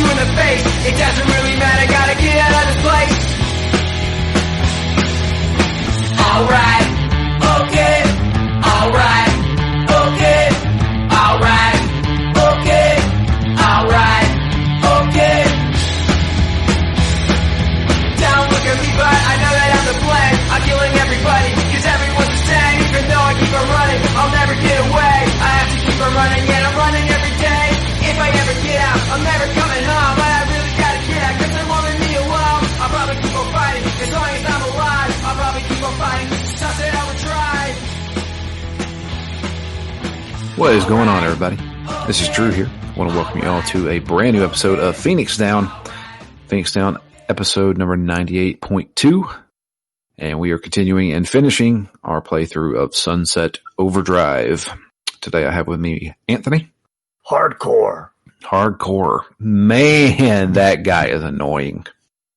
you in the face. It doesn't really matter, gotta get out of this place. Alright, okay, alright, okay, alright, okay, alright, okay. Don't look at me, but I know that I'm the blame. I'm killing everybody, cause everyone's the same. Even though I keep on running, I'll never get away. I have to keep on running, and I'm running every day. If I ever get out, I'm never coming home. But I really gotta get out, cause they're wanting me alone. I'll probably keep on fighting, as long as I'm alive. I'll probably keep on fighting, just I said I would try. What is going on, everybody? This is Drew here. I want to welcome you all to a brand new episode of Phoenix Down. Phoenix Down, episode number 98.2. And we are continuing and finishing our playthrough of Sunset Overdrive. Today I have with me Anthony. Hardcore. Man, that guy is annoying.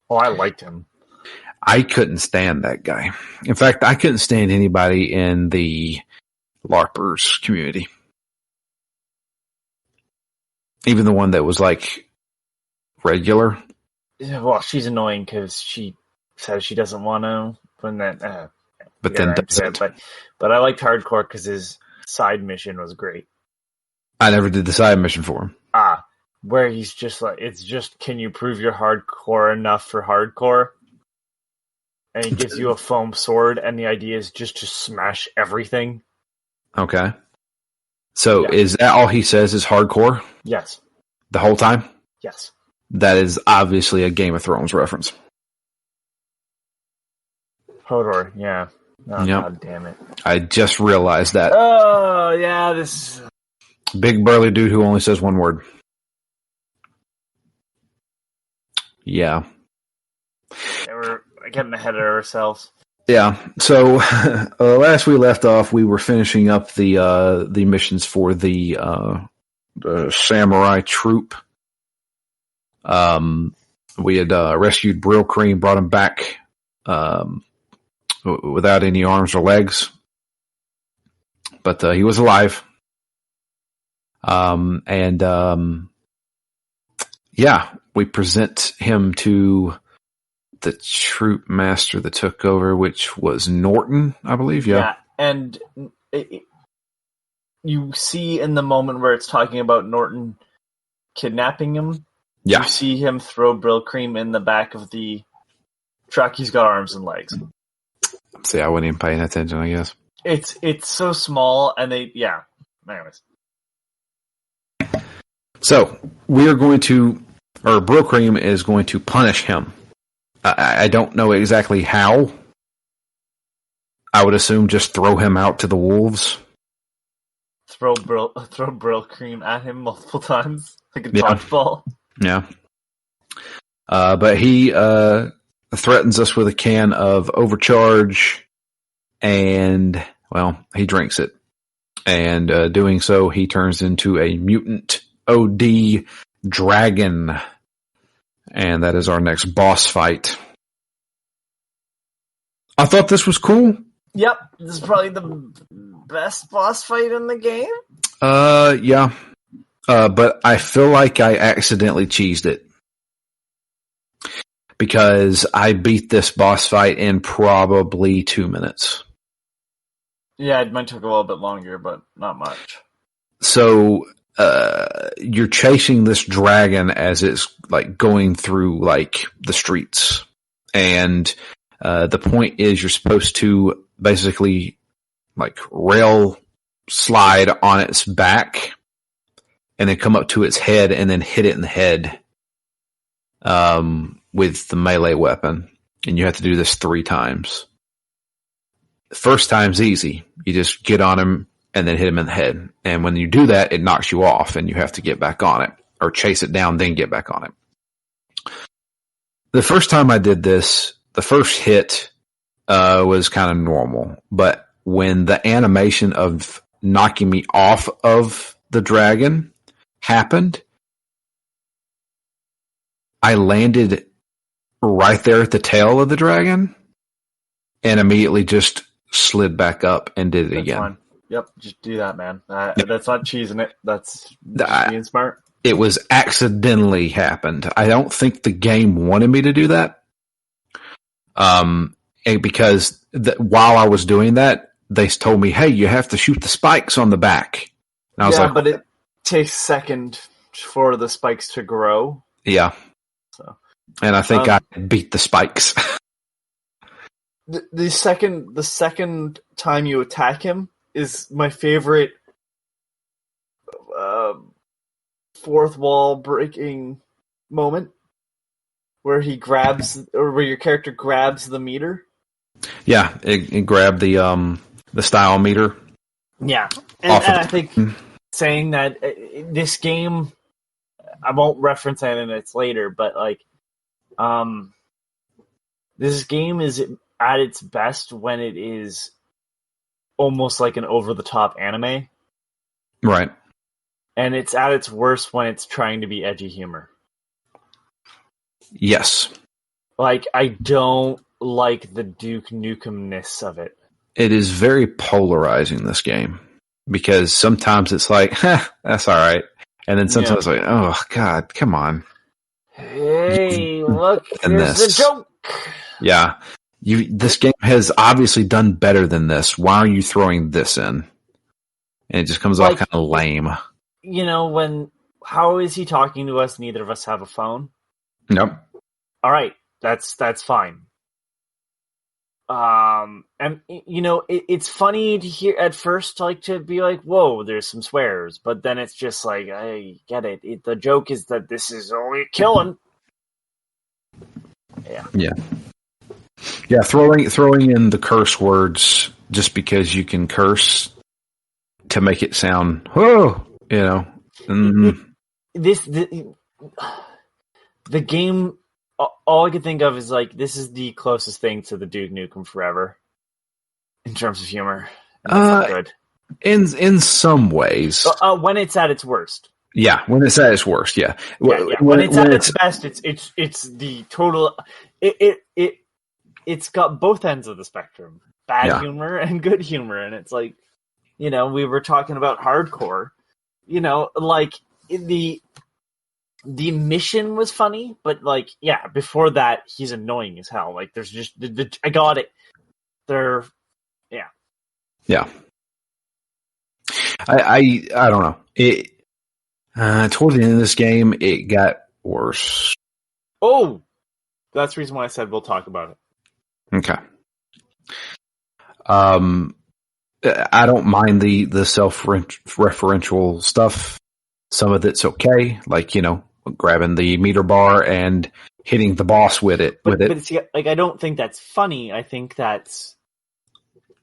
Oh, I liked him. I couldn't stand that guy. In fact, I couldn't stand anybody in the LARPers community. Even the one that was like regular. Yeah, well, she's annoying because she says she doesn't want to. But then does it. But I liked Hardcore because his side mission was great. I never did the side mission for him. Where he's just like, it's just, can you prove you're hardcore enough for hardcore? And he gives you a foam sword, and the idea is just to smash everything. Okay. So is that all he says is hardcore? Yes. The whole time? Yes. That is obviously a Game of Thrones reference. Hodor, yeah. Oh, yep. God damn it. I just realized that. Oh, yeah, this... Big burly dude who only says one word. Yeah. We're getting ahead of ourselves. Yeah. So last we left off, we were finishing up the missions for the samurai troop. We had rescued Brill Cream, brought him back without any arms or legs, but he was alive. Yeah, we present him to the troop master that took over, which was Norton, I believe. Yeah, and you see in the moment where it's talking about Norton kidnapping him, you see him throw Brill Cream in the back of the truck. He's got arms and legs. See, I wasn't even paying attention, I guess. It's so small, and anyways. So, we are going to, or Brill Cream is going to punish him. I don't know exactly how. I would assume just throw him out to the wolves. Throw Brill Cream at him multiple times, like a dodgeball. Yeah. But he threatens us with a can of overcharge, and, well, he drinks it. And doing so, he turns into a mutant OD dragon. And that is our next boss fight. I thought this was cool. Yep, this is probably the best boss fight in the game. Yeah. But I feel like I accidentally cheesed it. Because I beat this boss fight in probably 2 minutes. Yeah, it might take a little bit longer, but not much. So, you're chasing this dragon as it's like going through like the streets, and the point is you're supposed to basically like rail slide on its back and then come up to its head and then hit it in the head with the melee weapon, and you have to do this 3 times. The first time's easy. You just get on him and then hit him in the head. And when you do that, it knocks you off and you have to get back on it, or chase it down, then get back on it. The first time I did this, the first hit was kind of normal. But when the animation of knocking me off of the dragon happened, I landed right there at the tail of the dragon and immediately just slid back up and did it again. Fine. Yep, just do that, man. That's not cheesing it. That's being smart. it was accidentally happened. I don't think the game wanted me to do that. Because while I was doing that, they told me, "Hey, you have to shoot the spikes on the back." And I was like, but it takes a second for the spikes to grow. Yeah. So, and I think I beat the spikes. the second time you attack him is my favorite fourth wall breaking moment, where where your character grabs the meter. Yeah, it grabbed the style meter. Yeah, and I think saying that this game, I won't reference any of it later, but like, this game is at its best when it is almost like an over-the-top anime. Right. And it's at its worst when it's trying to be edgy humor. Yes. Like, I don't like the Duke Nukem-ness of it. It is very polarizing, this game. Because sometimes it's like, that's all right. And then sometimes it's like, oh, God, come on. Hey, look, here's the joke. Yeah. This game has obviously done better than this. Why are you throwing this in? And it just comes off kind of lame. You know, how is he talking to us? Neither of us have a phone. Nope. All right, that's fine. And you know, it's funny to hear at first, like, to be like, "Whoa, there's some swears," but then it's just like, I get it. The joke is that this is only killing. Yeah. Throwing in the curse words just because you can curse to make it sound, whoa, you know. The game, all I could think of is like, this is the closest thing to the Duke Nukem Forever in terms of humor. And that's not good. In some ways, when it's at its worst. Yeah, when it's at its worst. Yeah, when it's at its best, it's the total. It's got both ends of the spectrum: bad humor and good humor, and it's like, you know, we were talking about hardcore. You know, like the mission was funny, but like, yeah, before that, he's annoying as hell. Like, there's just I got it. Yeah. I don't know. It toward the end of this game, it got worse. Oh, that's the reason why I said we'll talk about it. Okay. I don't mind the self-referential stuff. Some of it's okay, like, you know, grabbing the meter bar and hitting the boss with it. But see, like, I don't think that's funny. I think that's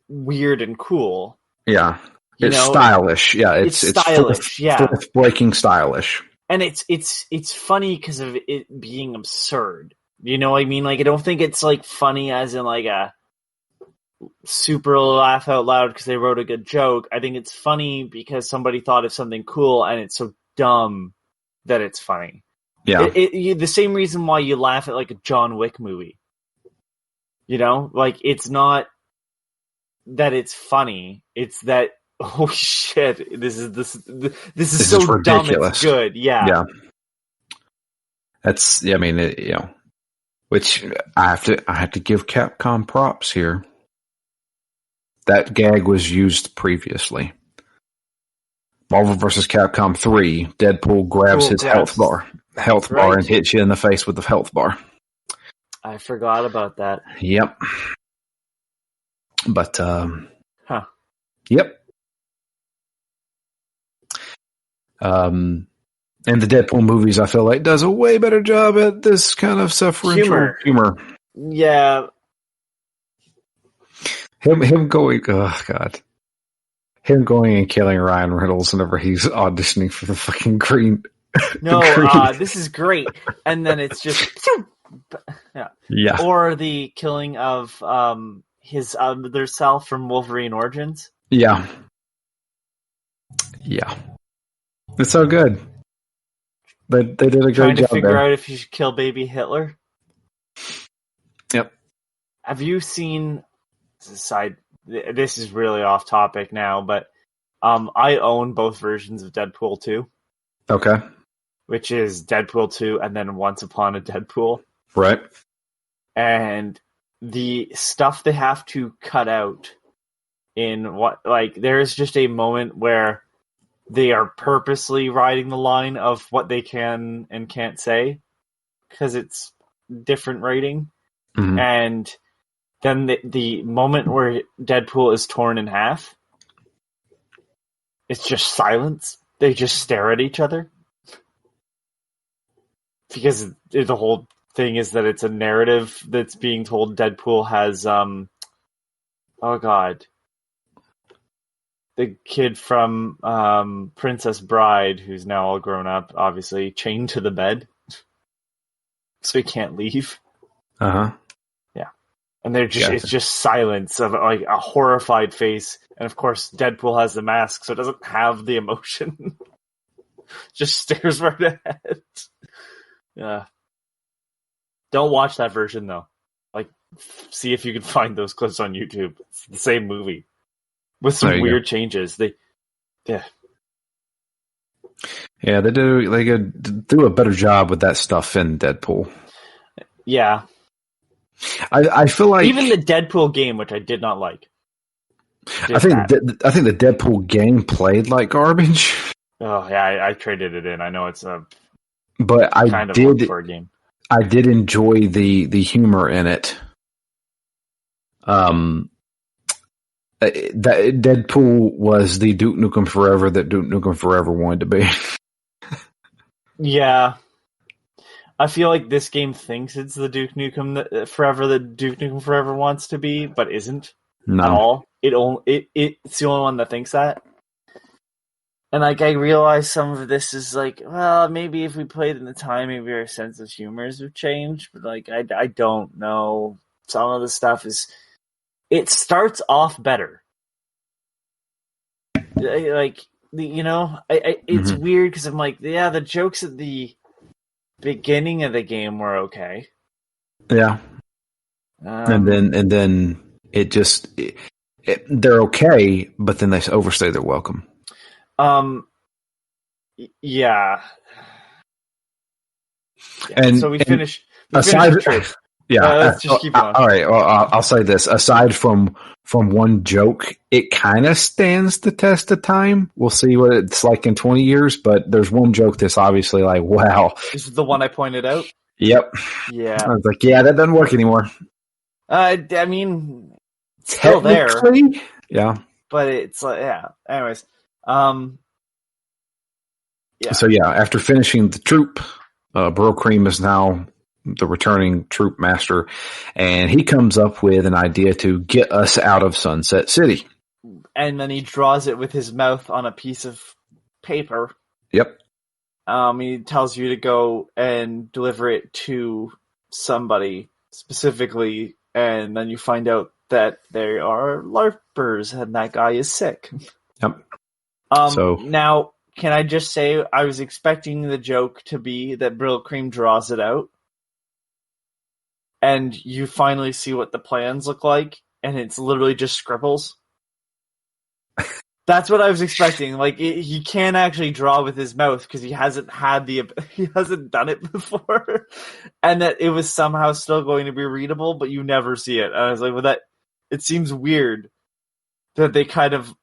weird and cool. Yeah, it's stylish. Yeah, it's stylish. breaking stylish, and it's funny because of it being absurd. You know what I mean? Like, I don't think it's like funny as in like a super laugh out loud because they wrote a good joke. I think it's funny because somebody thought of something cool and it's so dumb that it's funny. Yeah. The same reason why you laugh at like a John Wick movie. You know? Like, it's not that it's funny. It's that, oh shit, this is so ridiculous. Dumb it's good. Yeah. Yeah. That's, I mean, you know, which I have to give Capcom props here. That gag was used previously. Marvel vs. Capcom 3, Deadpool grabs his health bar and hits you in the face with the health bar. I forgot about that. Yep. But, Yep. And the Deadpool movies, I feel like, does a way better job at this kind of self-referential humor. Yeah. Him going, oh God. Him going and killing Ryan Reynolds whenever he's auditioning for the fucking Green. No, this is great. And then it's just, yeah. Or the killing of his other self from Wolverine Origins. Yeah. Yeah. It's so good. They did a great job. Trying to figure out if you should kill baby Hitler. Yep. Have you seen? This is really off topic now, but I own both versions of Deadpool 2. Okay. which is Deadpool 2 and then Once Upon a Deadpool. Right. And the stuff they have to cut out in there is just a moment where they are purposely riding the line of what they can and can't say because it's different writing. Mm-hmm. And then the moment where Deadpool is torn in half, it's just silence. They just stare at each other. Because the whole thing is that it's a narrative that's being told. Deadpool has, oh god, the kid from Princess Bride, who's now all grown up, obviously, chained to the bed. So he can't leave. Uh-huh. Yeah. And it's just silence of like a horrified face. And of course, Deadpool has the mask, so it doesn't have the emotion. Just stares right ahead. Yeah. Don't watch that version though. Like, see if you can find those clips on YouTube. It's the same movie with some weird changes. Yeah, they do a better job with that stuff in Deadpool. Yeah. I feel like even the Deadpool game, which I did not like. I think the Deadpool game played like garbage. Oh yeah, I traded it in. I know it's a but I did for a game. I did enjoy the humor in it. That Deadpool was the Duke Nukem Forever that Duke Nukem Forever wanted to be. Yeah. I feel like this game thinks it's the Duke Nukem Forever that Duke Nukem Forever wants to be, but isn't at all. It's the only one that thinks that. And like I realize some of this is like, well, maybe if we played in the time, maybe our sense of humors would change. But like I don't know. Some of the stuff it starts off better. Like it's weird because I'm like, yeah, the jokes at the beginning of the game were okay. Yeah. And then it just they're okay, but then they overstay their welcome. Yeah. And so we finished aside. Yeah. Let's just keep going. All right. Well, I'll say this. Aside from one joke, it kind of stands the test of time. We'll see what it's like in 20 years, but there's one joke that's obviously like, wow. This is the one I pointed out? Yep. Yeah. I was like, yeah, that doesn't work anymore. I mean, it's still there. Yeah. But it's like, yeah. Anyways. Yeah. So yeah, after finishing the troop, Bro Cream is now the returning troop master, and he comes up with an idea to get us out of Sunset City. And then he draws it with his mouth on a piece of paper. Yep. He tells you to go and deliver it to somebody specifically, and then you find out that they are LARPers, and that guy is sick. Yep. Now, can I just say, I was expecting the joke to be that Brill Cream draws it out, and you finally see what the plans look like, and it's literally just scribbles. That's what I was expecting. Like, he can't actually draw with his mouth because he hasn't done it before, and that it was somehow still going to be readable, but you never see it. And I was like, well, it seems weird that they kind of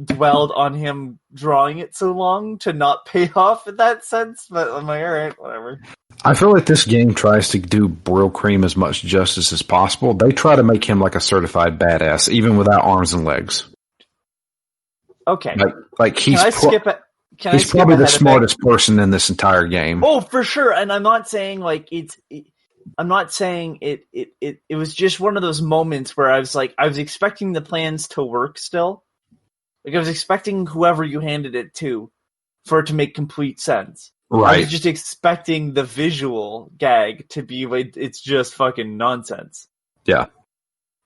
dwelled on him drawing it so long to not pay off in that sense, but I'm like, all right, whatever. I feel like this game tries to do Brill Cream as much justice as possible. They try to make him like a certified badass, even without arms and legs. Okay. Like he's he's probably the smartest person in this entire game. Oh, for sure. And I'm not saying like it was just one of those moments where I was expecting the plans to work still. Like I was expecting whoever you handed it to for it to make complete sense. Right. I was just expecting the visual gag to be like, it's just fucking nonsense. Yeah.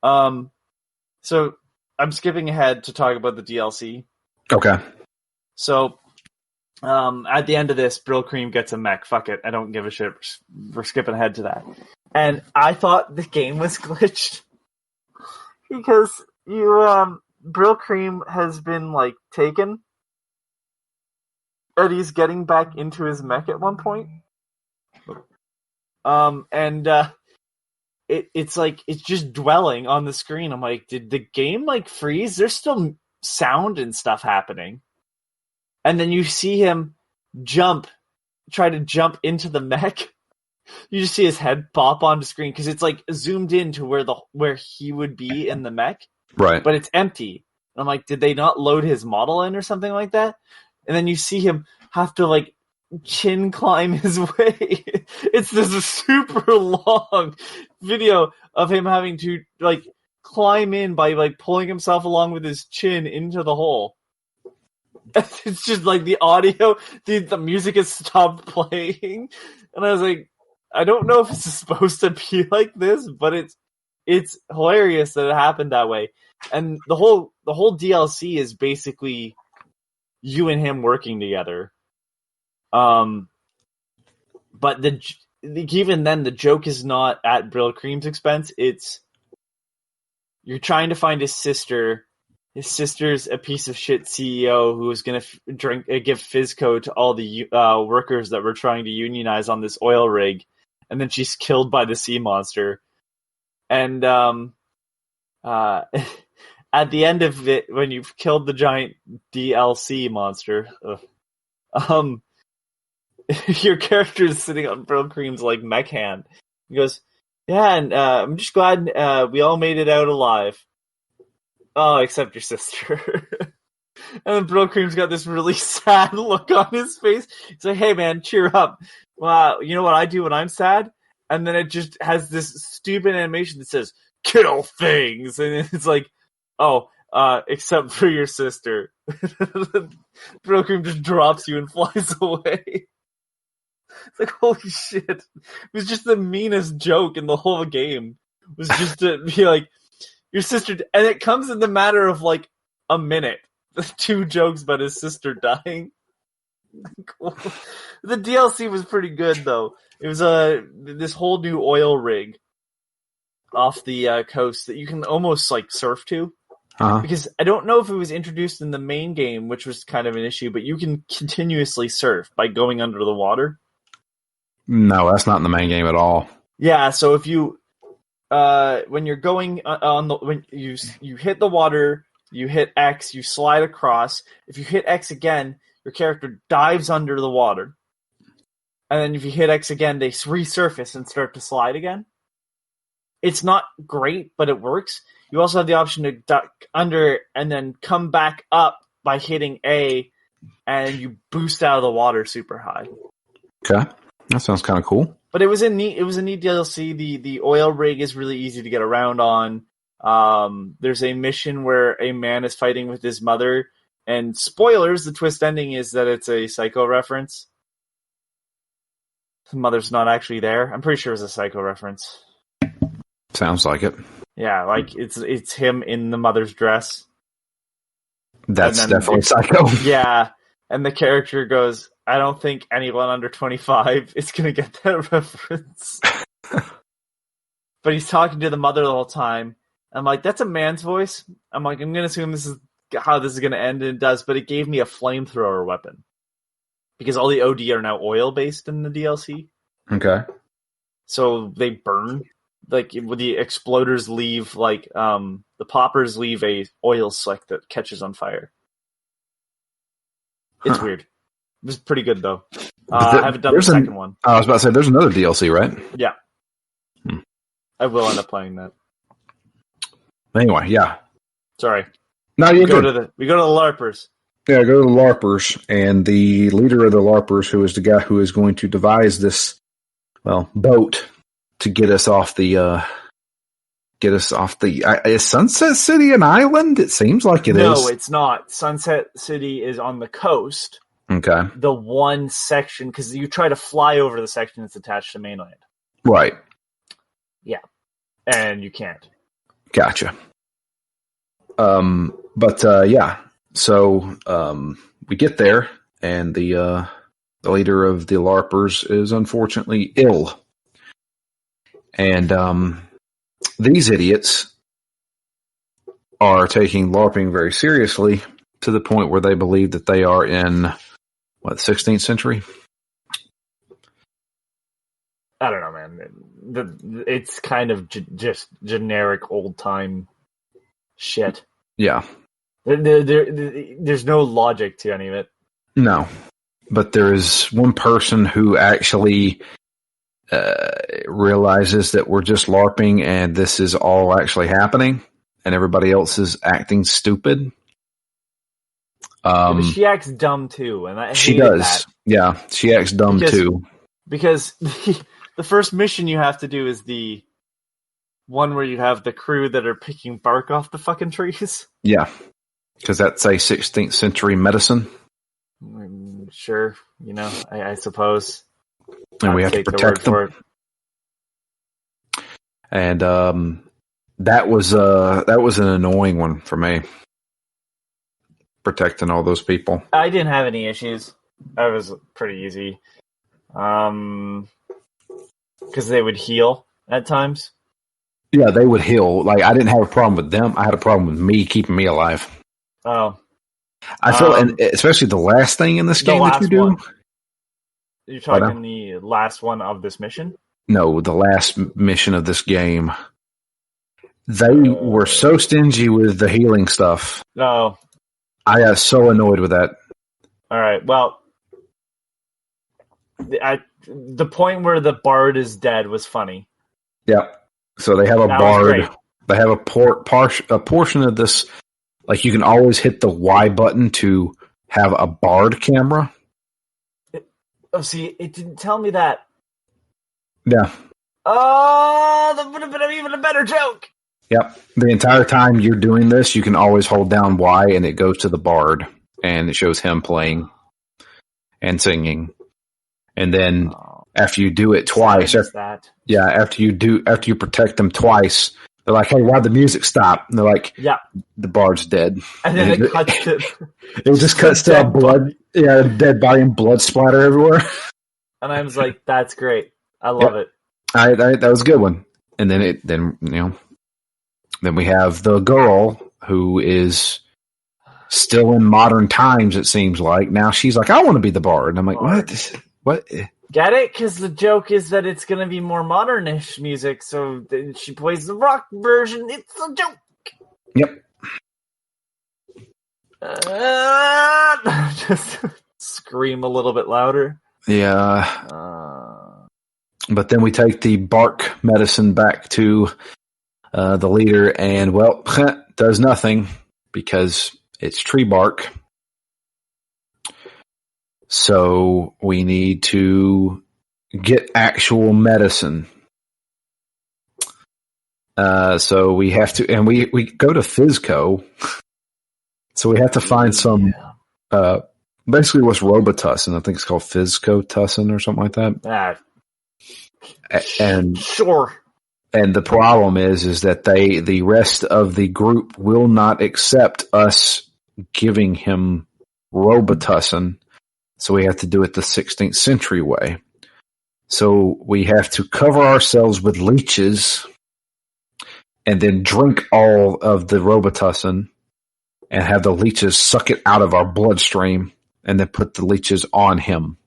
So I'm skipping ahead to talk about the DLC. Okay. So, at the end of this, Brill Cream gets a mech. Fuck it. I don't give a shit. We're skipping ahead to that. And I thought the game was glitched. Because Brill Cream has been, like, taken. And he's getting back into his mech at one point. It's like it's just dwelling on the screen. I'm like, did the game like freeze? There's still sound and stuff happening. And then you see him try to jump into the mech. You just see his head pop onto the screen because it's like zoomed in to where he would be in the mech. Right. But it's empty. And I'm like, did they not load his model in or something like that? And then you see him have to like chin climb his way. It's this super long video of him having to like climb in by like pulling himself along with his chin into the hole. It's just like the audio, the music has stopped playing, and I was like, I don't know if it's supposed to be like this, but it's hilarious that it happened that way. And the whole DLC is basically you and him working together. But even then, the joke is not at Brill Cream's expense. It's you're trying to find his sister. His sister's a piece of shit CEO who was going to give Fizco to all the workers that were trying to unionize on this oil rig, and then she's killed by the sea monster. And at the end of it, when you've killed the giant DLC monster, your character is sitting on Brill Cream's like mech hand. He goes, "Yeah, and I'm just glad we all made it out alive. Oh, except your sister." And then Brill Cream's got this really sad look on his face. He's like, "Hey man, cheer up. Well, you know what I do when I'm sad?" And then it just has this stupid animation that says, "Kill things." And it's like, "Oh, except for your sister." Brill Cream just drops you and flies away. It's like, holy shit. It was just the meanest joke in the whole game. It was just to be like, your sister, and it comes in the matter of like a minute. The 2 jokes about his sister dying. Cool. The DLC was pretty good though. It was this whole new oil rig off the coast that you can almost like surf to. Uh-huh. Because I don't know if it was introduced in the main game, which was kind of an issue, but you can continuously surf by going under the water. No, that's not in the main game at all. Yeah, so if you when you're going when you hit the water, you hit X, you slide across. If you hit X again, your character dives under the water. And then if you hit X again, they resurface and start to slide again. It's not great, but it works. You also have the option to duck under and then come back up by hitting A, and you boost out of the water super high. Okay, that sounds kind of cool. But it was a neat DLC. The oil rig is really easy to get around on. There's a mission where a man is fighting with his mother, and spoilers, the twist ending is that it's a Psycho reference. The mother's not actually there. I'm pretty sure it's a Psycho reference. Sounds like it. Yeah, like it's him in the mother's dress. That's definitely Psycho. Yeah, and the character goes, "I don't think anyone under 25 is going to get that reference." But he's talking to the mother the whole time. I'm like, that's a man's voice. I'm like, I'm going to assume this is how this is going to end, and it does, but it gave me a flamethrower weapon. Because all the OD are now oil-based in the DLC. Okay. So they burn. Like, the exploders leave, like, the poppers leave a oil slick that catches on fire. It's weird. It was pretty good, though. I haven't done the second one. I was about to say, there's another DLC, right? Yeah. I will end up playing that. Anyway, yeah. Sorry. No, you go. We go to the LARPers. Yeah, go to the LARPers, and the leader of the LARPers, who is the guy who is going to devise this, boat to get us off the. Is Sunset City an island? It seems like it is. No, it's not. Sunset City is on the coast. Okay. The one section, because you try to fly over the section that's attached to mainland. Right. Yeah. And you can't. Gotcha. Yeah. So we get there, and the leader of the LARPers is unfortunately ill. And these idiots are taking LARPing very seriously to the point where they believe that they are in what, 16th century? I don't know, man. It's kind of just generic old time shit. Yeah. There's no logic to any of it. No. But there is one person who actually realizes that we're just LARPing and this is all actually happening, and everybody else is acting stupid. But she acts dumb too, and she does. That. Yeah, she acts dumb too. Because the first mission you have to do is the one where you have the crew that are picking bark off the fucking trees. Yeah, because that's a 16th century medicine. Sure, I suppose. And we have to protect them. And that was an annoying one for me. Protecting all those people. I didn't have any issues. That was pretty easy. Because they would heal at times. Yeah, they would heal. Like, I didn't have a problem with them. I had a problem with me keeping me alive. Oh. I feel, and especially the last thing in this game that you do. One. You're talking the last one of this mission? No, the last mission of this game. They were so stingy with the healing stuff. No. I got so annoyed with that. All right, well, the point where the bard is dead was funny. Yeah. So they have a bard. They have a portion of this. Like, you can always hit the Y button to have a bard camera. See, it didn't tell me that. Yeah. Oh, that would have been even a better joke. Yep. The entire time you're doing this, you can always hold down Y and it goes to the bard and it shows him playing and singing. And then after you do it twice, after you protect them twice, they're like, "Hey, why'd the music stop?" And they're like, "Yeah, the bard's dead." And then it cuts to it just cuts to a blood, dead body and blood splatter everywhere. And I was like, "That's great. I love it." That was a good one. And then then we have the girl who is still in modern times. It seems like now she's like, "I want to be the bard," and I'm like, "What?" Get it? Because the joke is that it's going to be more modern-ish music, so she plays the rock version. It's a joke. Yep. Just scream a little bit louder. Yeah. But then we take the bark medicine back to the leader, and, well, does nothing because it's tree bark. So we need to get actual medicine. So we have to, and we go to Physco. So we have to find some, basically what's Robitussin. I think it's called Physcotussin or something like that. And sure. And the problem is that the rest of the group will not accept us giving him Robitussin. So we have to do it the 16th century way. So we have to cover ourselves with leeches and then drink all of the Robitussin and have the leeches suck it out of our bloodstream and then put the leeches on him.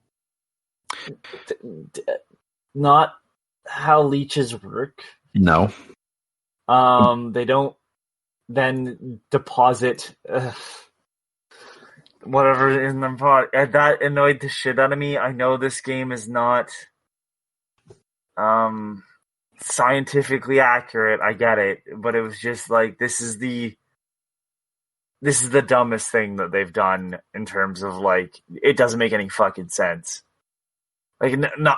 Not how leeches work. No. They don't then deposit whatever in the pot. That annoyed the shit out of me. I know this game is not scientifically accurate. I get it, but it was just like this is the dumbest thing that they've done in terms of like it doesn't make any fucking sense. Like, no,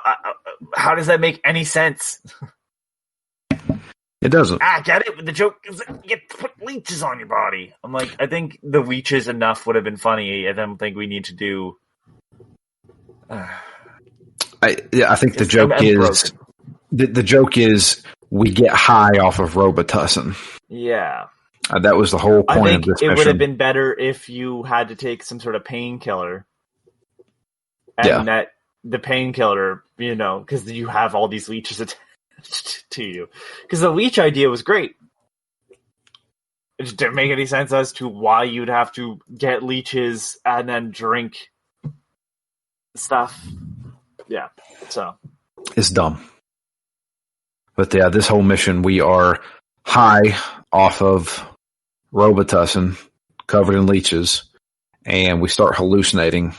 how does that make any sense? It doesn't. I get it. The joke is that you get to put leeches on your body. I'm like, I think the leeches enough would have been funny. I don't think we need to do. I think the joke is the joke is we get high off of Robitussin. Yeah, that was the whole point of this mission. It would have been better if you had to take some sort of painkiller, and that the painkiller, because you have all these leeches attached to you. Because the leech idea was great. It just didn't make any sense as to why you'd have to get leeches and then drink stuff. Yeah, so it's dumb. But yeah, this whole mission, we are high off of Robitussin, covered in leeches, and we start hallucinating.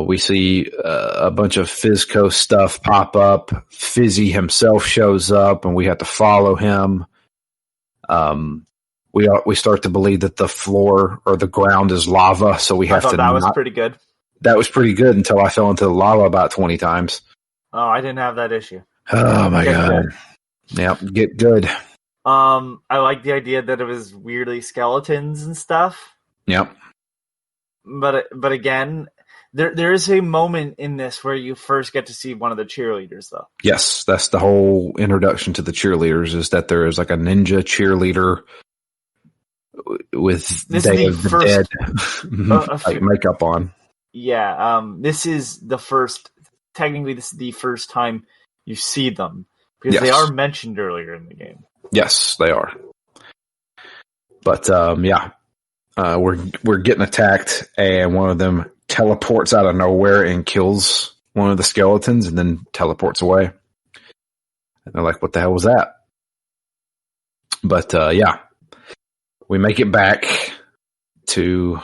We see a bunch of Fizco stuff pop up. Fizzy himself shows up, and we have to follow him. We start to believe that the floor or the ground is lava, so we have to. That was pretty good. That was pretty good until I fell into the lava about 20 times. Oh, I didn't have that issue. Oh my god! Yep, get good. I like the idea that it was weirdly skeletons and stuff. Yep. But again, there is a moment in this where you first get to see one of the cheerleaders, though. Yes, that's the whole introduction to the cheerleaders, is that there is like a ninja cheerleader with Day of the Dead like makeup on. Yeah, this is the first. Technically, this is the first time you see them because they are mentioned earlier in the game. Yes, they are. But we're getting attacked, and one of them teleports out of nowhere and kills one of the skeletons, and then teleports away. And they're like, "What the hell was that?" But we make it back to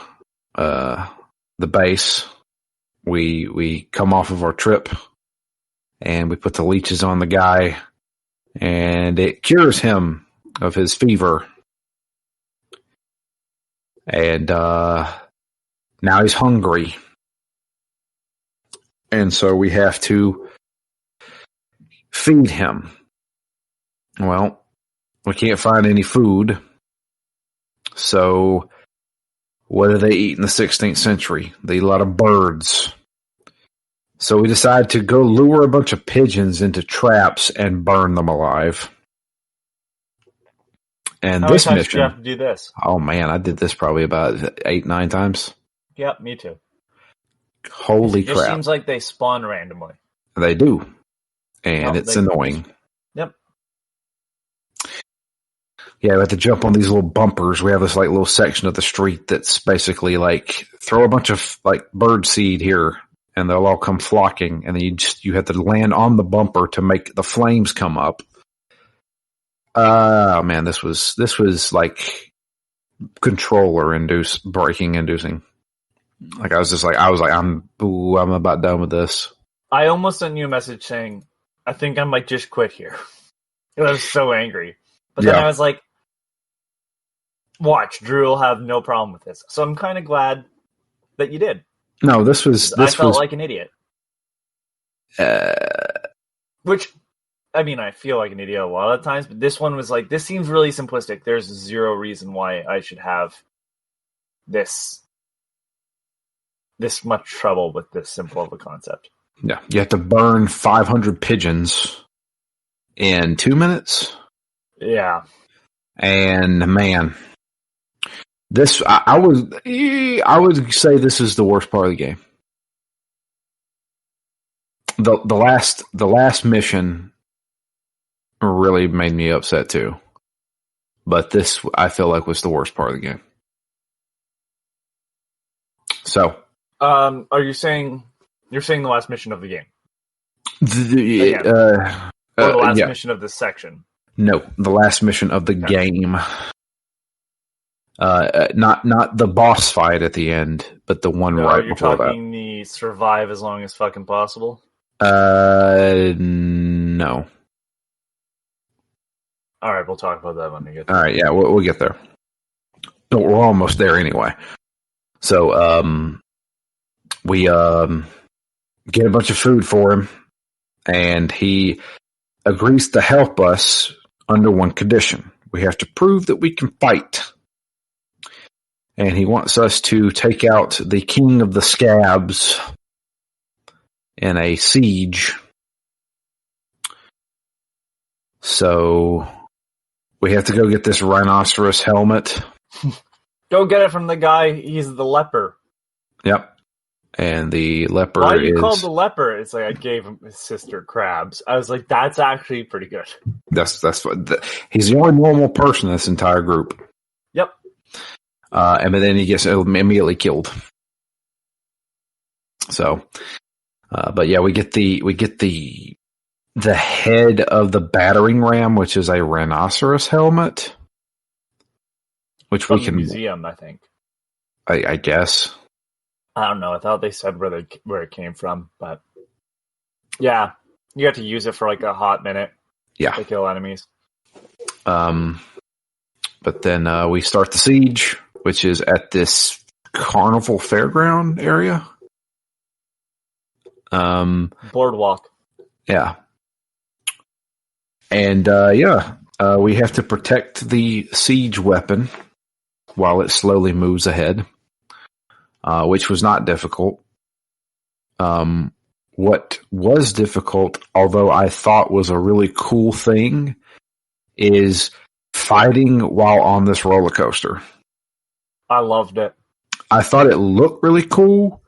the base. We come off of our trip, and we put the leeches on the guy, and it cures him of his fever. And now he's hungry. And so we have to feed him. Well, we can't find any food. So what do they eat in the 16th century? They eat a lot of birds. So we decide to go lure a bunch of pigeons into traps and burn them alive. And How this many times mission, do you have to do this? Oh man, I did this probably about 8-9 times. Yep, me too. Holy crap. It just seems like they spawn randomly. They do. And it's annoying. Yep. Yeah, we have to jump on these little bumpers. We have this like little section of the street that's basically like throw a bunch of like bird seed here and they'll all come flocking, and then you have to land on the bumper to make the flames come up. Man, this was like controller braking inducing. Like I was like I'm about done with this. I almost sent you a message saying I think I might just quit here. I was so angry. But then I was like, watch, Drew will have no problem with this. So I'm kind of glad that you did. No, I felt like an idiot. Which, I mean, I feel like an idiot a lot of times, but this one was like, this seems really simplistic. There's zero reason why I should have this much trouble with this simple of a concept. Yeah, you have to burn 500 pigeons in 2 minutes. Yeah. And man, this I would say this is the worst part of the game. The last mission really made me upset too. But this I feel like was the worst part of the game. So, are you saying the last mission of the game? The last mission of this section? No, the last mission of the game. Not the boss fight at the end, but the one right before that. Are you talking the survive as long as fucking possible? No. All right, we'll talk about that when we get there. All right, yeah, we'll get there. But we're almost there anyway. So, we get a bunch of food for him, and he agrees to help us under one condition. We have to prove that we can fight. And he wants us to take out the king of the scabs in a siege. So we have to go get this rhinoceros helmet. Go get it from the guy. He's the leper. Yep. And the leper Why are you called the leper? It's like I gave him his sister crabs. I was like, that's actually pretty good. That's what he's the only normal person in this entire group. Yep. And then he gets immediately killed. So, but yeah, we get the head of the battering ram, which is a rhinoceros helmet, which From we the can museum, I think. I guess. I don't know. I thought they said where it came from, but yeah, you have to use it for like a hot minute Yeah. to kill enemies. But then we start the siege, which is at this carnival fairground area. Boardwalk. Yeah. And we have to protect the siege weapon while it slowly moves ahead, which was not difficult. What was difficult, although I thought was a really cool thing, is fighting while on this roller coaster. I loved it. I thought it looked really cool,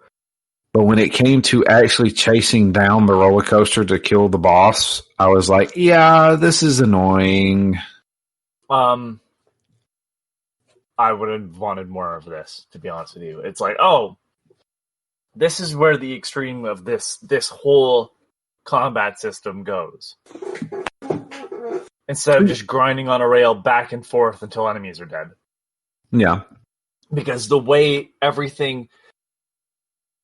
but when it came to actually chasing down the roller coaster to kill the boss, I was like, yeah, this is annoying. I would have wanted more of this, to be honest with you. It's like, oh, this is where the extreme of this whole combat system goes. Instead of just grinding on a rail back and forth until enemies are dead. Yeah. Because the way everything...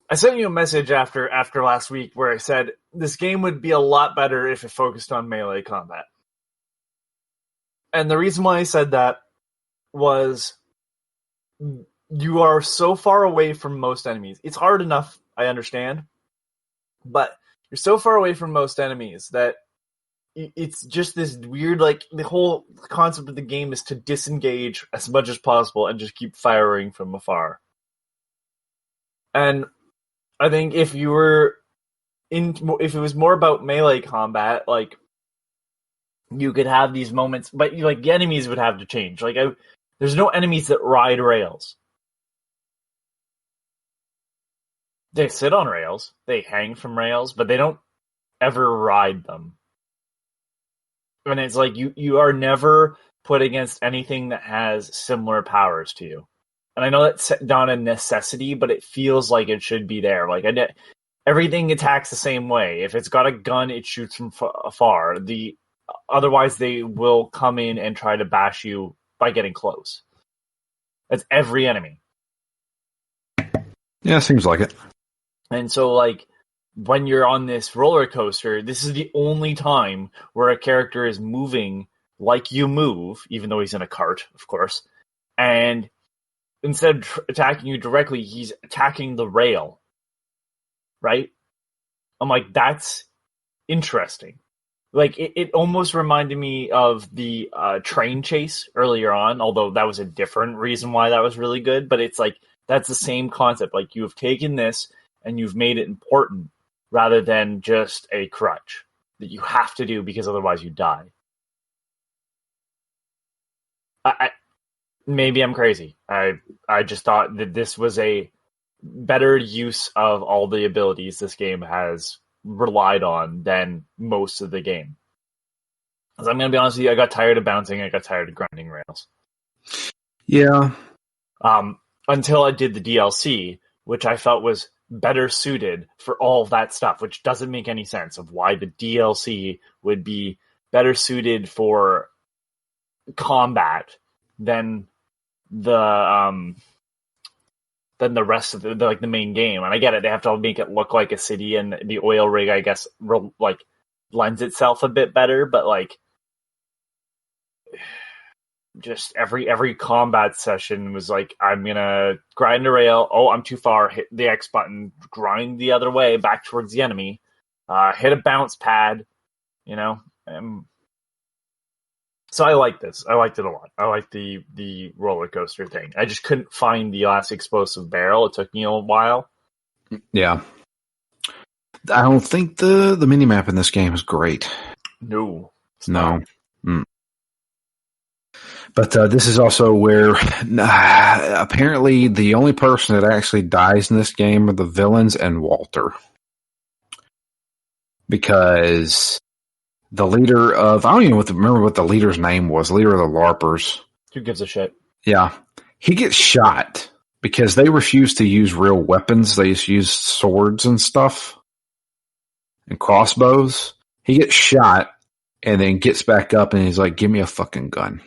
I sent you a message after last week where I said this game would be a lot better if it focused on melee combat. And the reason why I said that was you are so far away from most enemies. It's hard enough, I understand, but you're so far away from most enemies that it's just this weird, like, the whole concept of the game is to disengage as much as possible and just keep firing from afar. And I think if it was more about melee combat, like, you could have these moments, but like the enemies would have to change. Like, there's no enemies that ride rails. They sit on rails, they hang from rails, but they don't ever ride them. And it's like you are never put against anything that has similar powers to you. And I know that's not a necessity, but it feels like it should be there. Like, everything attacks the same way. If it's got a gun, it shoots from afar. Otherwise, they will come in and try to bash you by getting close. That's every enemy. Yeah, seems like it. And so, like, when you're on this roller coaster, this is the only time where a character is moving like you move, even though he's in a cart, of course. And instead of attacking you directly, he's attacking the rail. Right? I'm like, that's interesting. Like, it almost reminded me of the train chase earlier on, although that was a different reason why that was really good. But it's like, that's the same concept. Like, you have taken this and you've made it important rather than just a crutch that you have to do because otherwise you die. Maybe I'm crazy. I just thought that this was a better use of all the abilities this game has relied on than most of the game. Because I'm going to be honest with you, I got tired of bouncing, I got tired of grinding rails. Yeah. Until I did the DLC, which I felt was better suited for all of that stuff, which doesn't make any sense of why the DLC would be better suited for combat than the rest of the main game. And I get it, they have to make it look like a city, and the oil rig, I guess, like, lends itself a bit better, but like, just every combat session was like, I'm gonna grind a rail, oh, I'm too far, hit the X button, grind the other way back towards the enemy, hit a bounce pad, you know. So I like this. I liked it a lot. I like the roller coaster thing. I just couldn't find the last explosive barrel. It took me a while. Yeah. I don't think the minimap in this game is great. No. No. But this is also where apparently the only person that actually dies in this game are the villains and Walter. Because the leader of... I don't even remember what the leader's name was. The leader of the LARPers. Who gives a shit? Yeah. He gets shot because they refuse to use real weapons. They just use swords and stuff and crossbows. He gets shot and then gets back up and he's like, give me a fucking gun.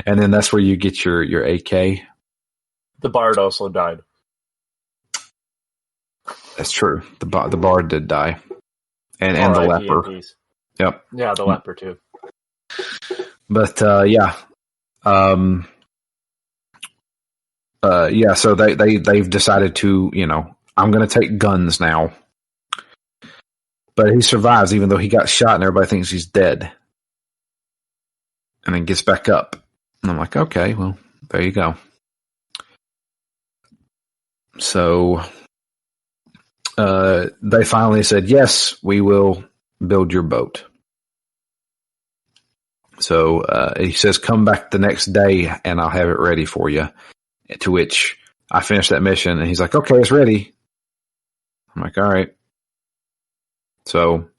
And then that's where you get your AK. The bard also died. That's true. The bard did die. And the leper. Yep. Yeah, the leper too. But yeah. So they've decided to, I'm going to take guns now. But he survives even though he got shot and everybody thinks he's dead. And then gets back up. And I'm like, okay, well, there you go. So they finally said, yes, we will build your boat. So he says, come back the next day and I'll have it ready for you. To which I finished that mission and he's like, okay, it's ready. I'm like, all right. So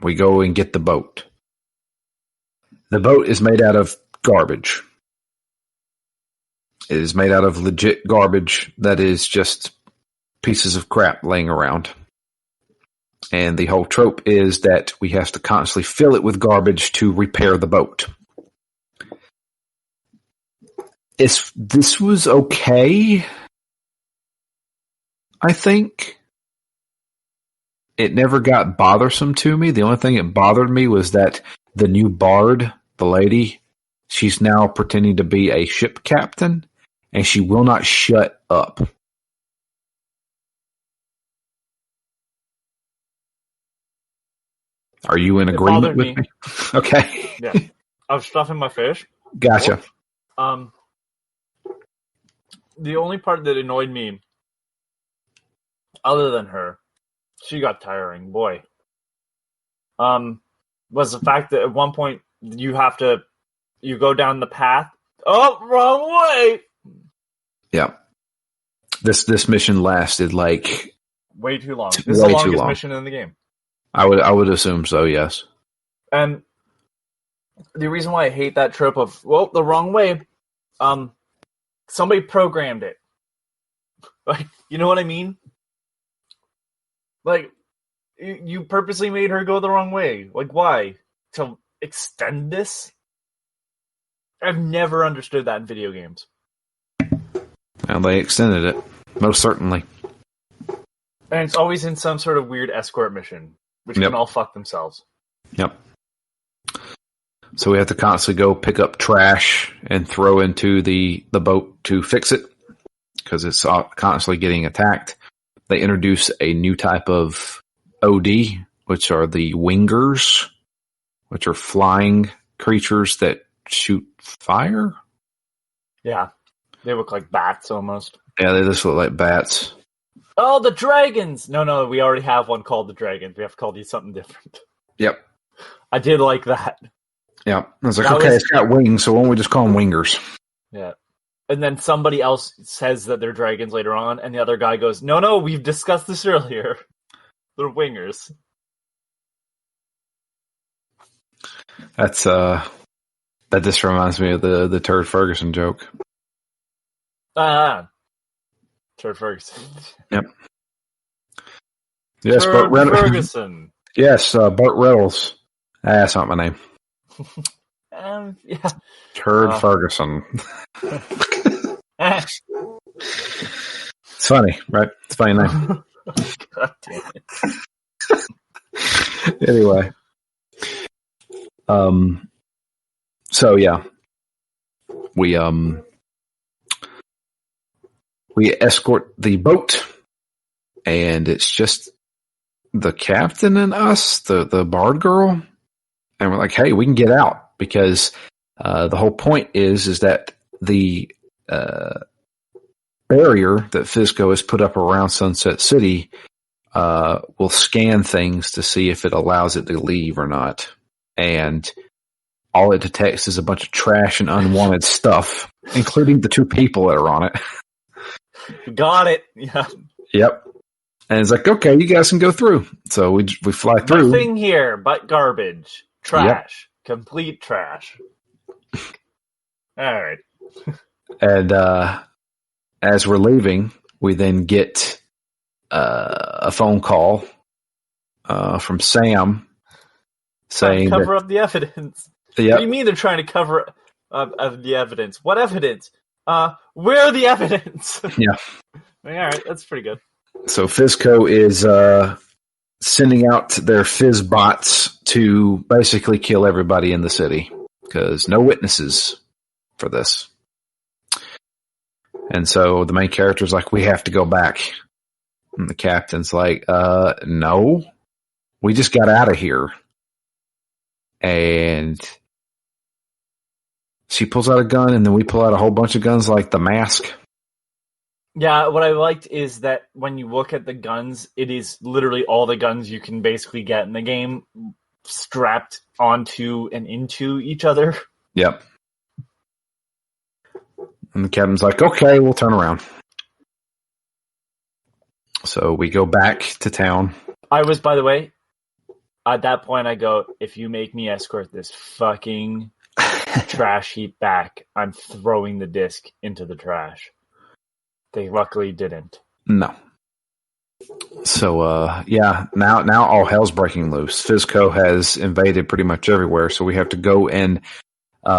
we go and get the boat. The boat is made out of garbage. It is made out of legit garbage that is just pieces of crap laying around. And the whole trope is that we have to constantly fill it with garbage to repair the boat. This was okay, I think. It never got bothersome to me. The only thing that bothered me was that the new bard, the lady, she's now pretending to be a ship captain, and she will not shut up. Are you in agreement with me? Okay. Yeah. I was stuffing my fish. Gotcha. The only part that annoyed me, other than her, she got tiring, boy, was the fact that at one point you go down the path. Oh, wrong way! Yeah. This mission lasted like way too long. This is the longest mission in the game. I would assume so, yes. And the reason why I hate that trope of, the wrong way, somebody programmed it. Like, you know what I mean? Like, you purposely made her go the wrong way. Like, why? To extend this? I've never understood that in video games. And they extended it, most certainly. And it's always in some sort of weird escort mission, which can all fuck themselves. Yep. So we have to constantly go pick up trash and throw into the boat to fix it, because it's constantly getting attacked. They introduce a new type of OD, which are the wingers, which are flying creatures that shoot fire. Yeah. They look like bats almost. Yeah, they just look like bats. Oh, the dragons! No, we already have one called the dragons. We have to call these something different. Yep. I did like that. Yeah. I was like, it's got wings, so why don't we just call them wingers? Yeah. And then somebody else says that they're dragons later on, and the other guy goes, no, we've discussed this earlier. They're wingers. That's, that just reminds me of the Turd Ferguson joke. Turd Ferguson. Yep. Yes, Turd Ferguson. Yes, Burt Reynolds. That's not my name. Yeah. Turd Ferguson. It's funny, right? It's a funny name. God damn it. Anyway. So yeah. We escort the boat, and it's just the captain and us, the bard girl, and we're like, hey, we can get out, because the whole point is that the barrier that Fizco has put up around Sunset City will scan things to see if it allows it to leave or not. And all it detects is a bunch of trash and unwanted stuff, including the two people that are on it. Got it. Yeah. Yep. And it's like, okay, you guys can go through. So we fly through. Nothing here but garbage. Trash. Yep. Complete trash. All right. And as we're leaving, we then get a phone call from Sam saying cover up the evidence. Yep. What do you mean they're trying to cover up the evidence? What evidence? Where are the evidence? Yeah. All right, that's pretty good. So Fizco is sending out their Fizz bots to basically kill everybody in the city because no witnesses for this. And so the main character's like, we have to go back. And the captain's like, no, we just got out of here. And she pulls out a gun, and then we pull out a whole bunch of guns like the Mask. Yeah, what I liked is that when you look at the guns, it is literally all the guns you can basically get in the game strapped onto and into each other. Yep. And the captain's like, okay, we'll turn around. So we go back to town. I was, by the way, at that point I go, if you make me escort this fucking trash heap back, I'm throwing the disc into the trash. They luckily didn't. No. So, yeah, now all hell's breaking loose. Fizco has invaded pretty much everywhere, so we have to go and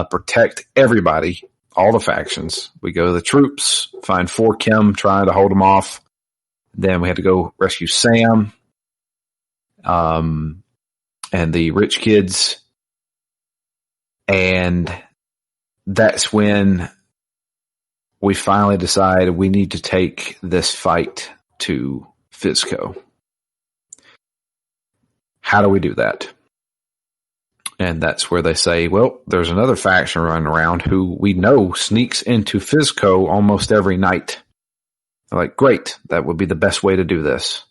protect everybody, all the factions. We go to the troops, find 4Kim trying to hold them off. Then we had to go rescue Sam and the rich kids. And that's when we finally decided we need to take this fight to Fizco. How do we do that? And that's where they say, well, there's another faction running around who we know sneaks into Fizco almost every night. They're like, great, that would be the best way to do this.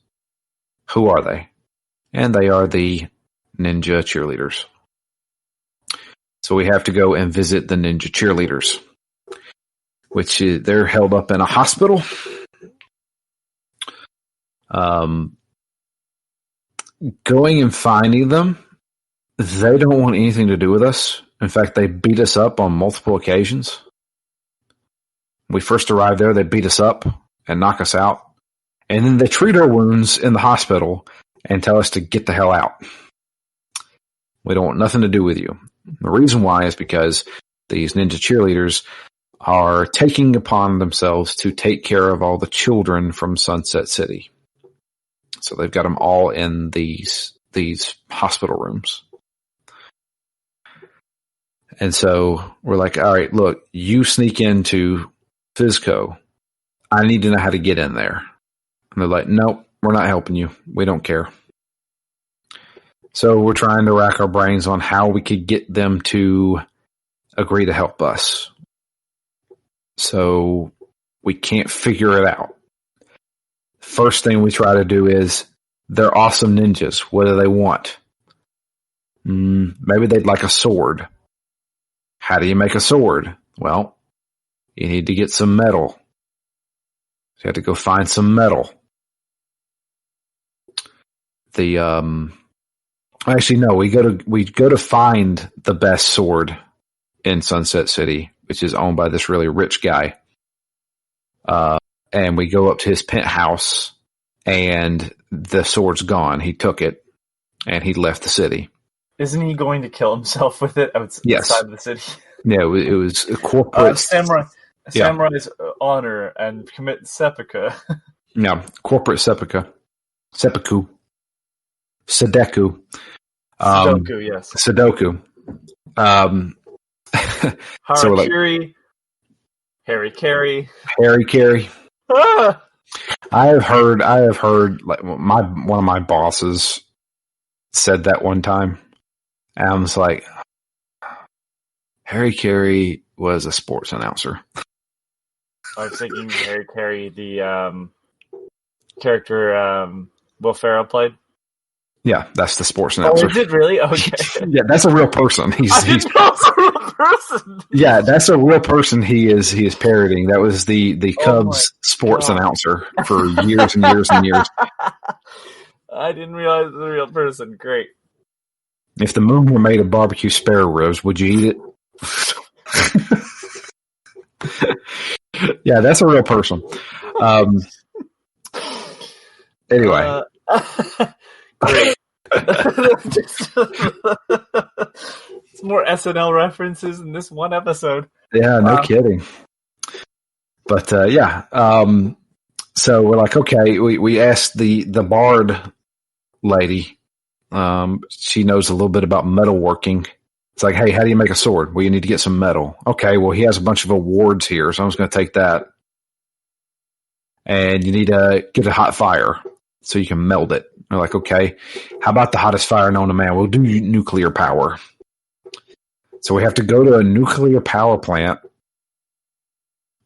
Who are they? And they are the ninja cheerleaders. So we have to go and visit the ninja cheerleaders, which is, they're held up in a hospital. Going and finding them, they don't want anything to do with us. In fact, they beat us up on multiple occasions. When we first arrived there, they beat us up and knock us out. And then they treat our wounds in the hospital and tell us to get the hell out. We don't want nothing to do with you. The reason why is because these ninja cheerleaders are taking upon themselves to take care of all the children from Sunset City. So they've got them all in these hospital rooms. And so we're like, all right, look, you sneak into Fizco. I need to know how to get in there. And they're like, nope, we're not helping you. We don't care. So we're trying to rack our brains on how we could get them to agree to help us. So we can't figure it out. First thing we try to do is, they're awesome ninjas. What do they want? Maybe they'd like a sword. How do you make a sword? Well, you need to get some metal. You have to go find some metal. Actually, no, we go to find the best sword in Sunset City, which is owned by this really rich guy. And we go up to his penthouse, and the sword's gone. He took it, and he left the city. Isn't he going to kill himself with it outside of the city? Yeah, it was a corporate... Samurai's honor and commit seppuku. Yeah, corporate seppuku. Seppuku. Sudoku. Sudoku, yes. Sudoku. Harakiri. Harry Carey. Harry Carey. Ah! I have heard like one of my bosses said that one time. And I was like, Harry Carey was a sports announcer. I was thinking Harry Carey, the character Will Ferrell played. Yeah, that's the sports announcer. Oh, is it really? Okay. Yeah, that's a real person. He's a real person. Yeah, that's a real person. He is parodying. That was the Cubs sports announcer for years and years and years. I didn't realize it was a real person. Great. If the moon were made of barbecue spare ribs, would you eat it? Yeah, that's a real person. Anyway. Great. It's more SNL references in this one episode. Yeah, no kidding. But so we're like, okay, we asked the bard lady. She knows a little bit about metalworking. It's like, hey, how do you make a sword? Well, you need to get some metal. Okay, well, he has a bunch of awards here, so I'm just going to take that. And you need to get a hot fire so you can meld it. We're like, okay, how about the hottest fire known to man? We'll do nuclear power. So we have to go to a nuclear power plant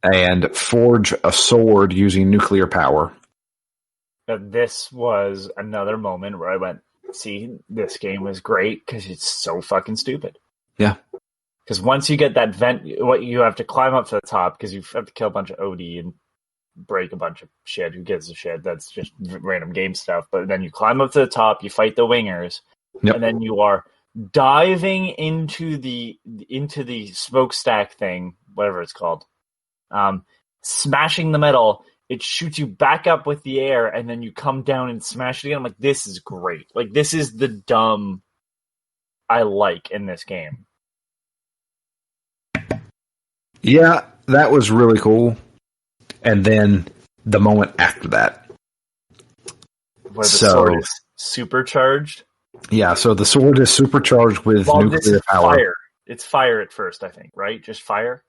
and forge a sword using nuclear power. But this was another moment where I went, see, this game was great because it's so fucking stupid. Yeah. Because once you get that vent, what you have to climb up to the top because you have to kill a bunch of OD and break a bunch of shit. Who gives a shit? That's just random game stuff. But then you climb up to the top, you fight the wingers, and then you are diving into the smokestack thing, whatever it's called, smashing the metal. It shoots you back up with the air, and then you come down and smash it again. I'm like, this is great. Like, this is the dumb I like in this game. Yeah, that was really cool. And then the moment after that. Where the sword is supercharged? Yeah, so the sword is supercharged with nuclear power. Fire. It's fire at first, I think, right? Just fire?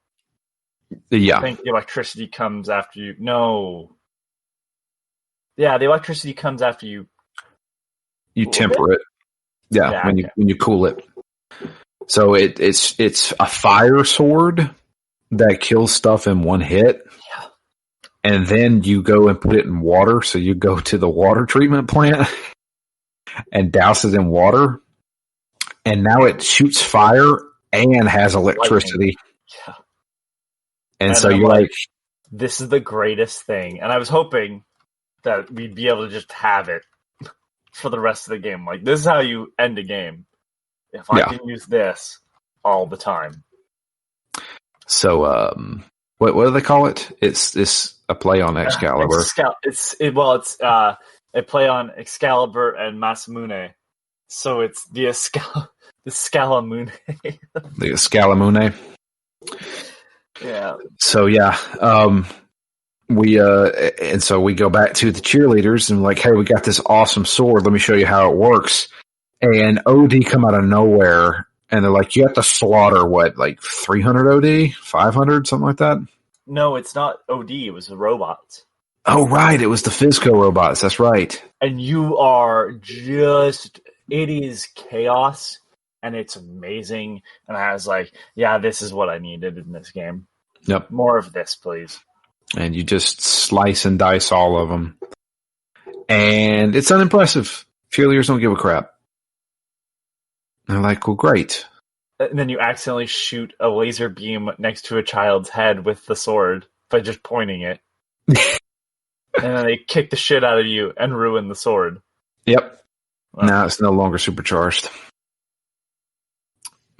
Yeah. I think the electricity comes after you. No. Yeah, the electricity comes after you. You temper it. Yeah, when you cool it. So it's a fire sword that kills stuff in one hit. Yeah. And then you go and put it in water. So you go to the water treatment plant and douse it in water. And now it shoots fire and has electricity. Yeah. And so you're like, this is the greatest thing. And I was hoping that we'd be able to just have it for the rest of the game. Like, this is how you end a game. If I can use this all the time. So, what do they call it? It's a play on Excalibur. It's a play on Excalibur and Masamune. So it's the Scalamune. The Scalamune. Yeah. So we go back to the cheerleaders and like, hey, we got this awesome sword. Let me show you how it works. And OD come out of nowhere, and they're like, you have to slaughter like 300 OD, 500, something like that. No, it's not OD. It was the robots. Oh, right. It was the Fizco robots. That's right. And you are just, it is chaos, and it's amazing. And I was like, yeah, this is what I needed in this game. Yep. More of this, please. And you just slice and dice all of them. And it's unimpressive. Cheerleaders don't give a crap. And they're like, well, great. And then you accidentally shoot a laser beam next to a child's head with the sword by just pointing it. And then they kick the shit out of you and ruin the sword. Yep. Wow. Now it's no longer supercharged.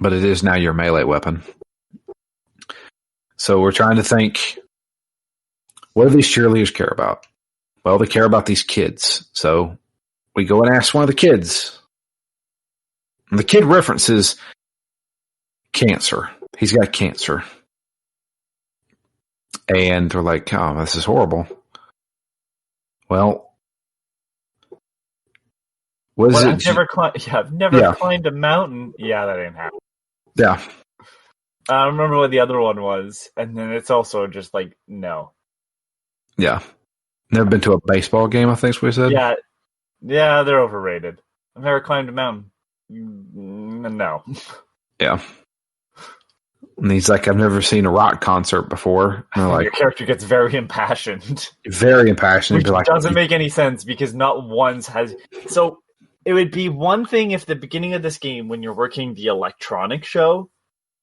But it is now your melee weapon. So we're trying to think, what do these cheerleaders care about? Well, they care about these kids. So we go and ask one of the kids. And the kid references cancer. He's got cancer. And they're like, oh, this is horrible. Well, what is it? I've never climbed a mountain. Yeah, that ain't happening. Yeah. I don't remember what the other one was. And then it's also just like, no. Yeah. Never been to a baseball game, I think is what we said. Yeah. Yeah, they're overrated. I've never climbed a mountain. No. Yeah. And he's like, I've never seen a rock concert before. And like, your character gets very impassioned. Very impassioned. Which doesn't make any sense because not once has... So it would be one thing if the beginning of this game, when you're working the electronic show,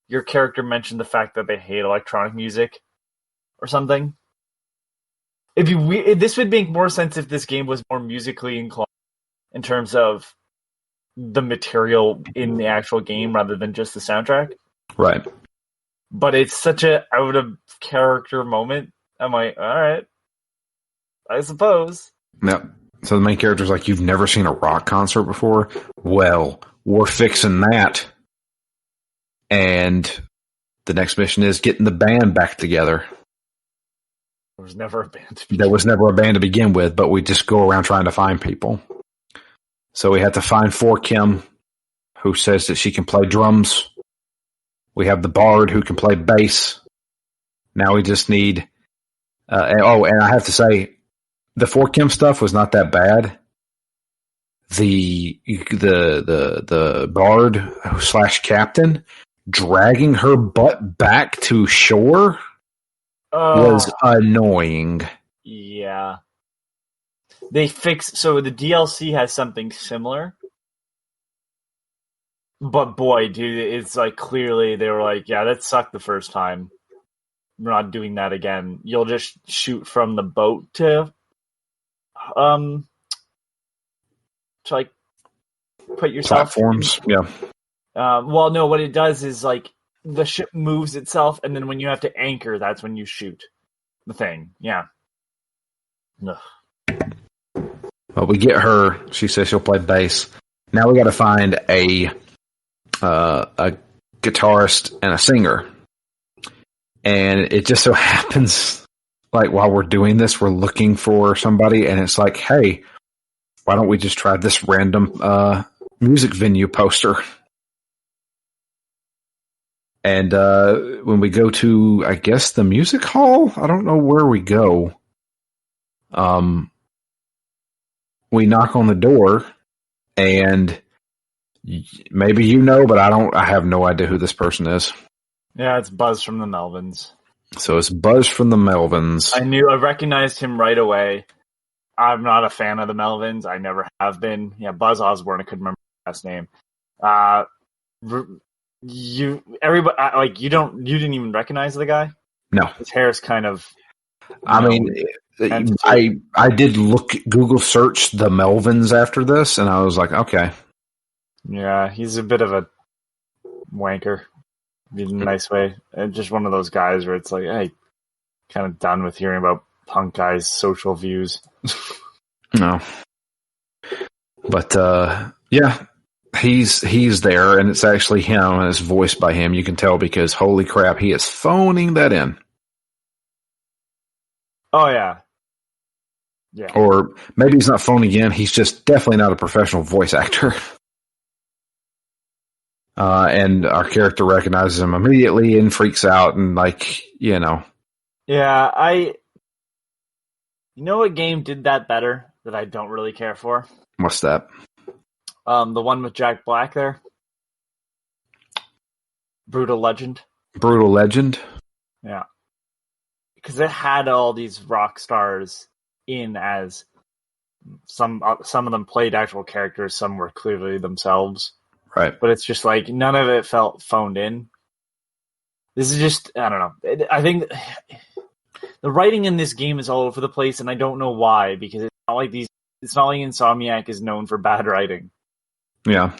your character mentioned the fact that they hate electronic music or something. This would make more sense if this game was more musically inclined in terms of the material in the actual game rather than just the soundtrack. Right. But it's such a out of character moment I'm like, all right, I suppose. Yep. So the main character's like, you've never seen a rock concert before? Well, we're fixing that. And the next mission is getting the band back together. There was never a band to begin There was never a band to begin with, but we just go around trying to find people. So we had to find For Kim, who says that she can play drums. We have the Bard, who can play bass. Now we just need... and I have to say, the For Kim stuff was not that bad. The Bard / captain dragging her butt back to shore was annoying. Yeah. They fixed... So the DLC has something similar. But boy, dude, it's like clearly they were like, yeah, that sucked the first time. We're not doing that again. You'll just shoot from the boat to like put yourself Platforms, yeah. Well, no, what it does is like the ship moves itself, and then when you have to anchor, that's when you shoot the thing. Yeah. Ugh. Well, we get her. She says she'll play bass. Now we got to find a guitarist and a singer. And it just so happens, like, while we're doing this, we're looking for somebody, and it's like, hey, why don't we just try this random music venue poster? And when we go to, I guess, the music hall, I don't know where we go. We knock on the door, and maybe you know, but I have no idea who this person is. Yeah, it's Buzz from the Melvins. So it's Buzz from the Melvins. I recognized him right away. I'm not a fan of the Melvins. I never have been. Yeah, Buzz Osborne. I couldn't remember his last name. You didn't even recognize the guy? No. His hair is kind of... I mean, I did Google search the Melvins after this, and I was like, okay. Yeah, he's a bit of a wanker. In a nice way. And just one of those guys where it's like, hey, kind of done with hearing about punk guys' social views. No. But, yeah, he's there, and it's actually him, and it's voiced by him. You can tell because, holy crap, he is phoning that in. Oh, yeah. Yeah. Or maybe he's not phoning in. He's just definitely not a professional voice actor. And our character recognizes him immediately and freaks out and, like, you know. Yeah, you know what game did that better that I don't really care for? What's that? The one with Jack Black there. Brutal Legend. Brutal Legend? Yeah. Because it had all these rock stars in as some of them played actual characters, some were clearly themselves. Right. But it's just like none of it felt phoned in. This is just, I don't know. I think the writing in this game is all over the place, and I don't know why, because it's not like Insomniac is known for bad writing. Yeah.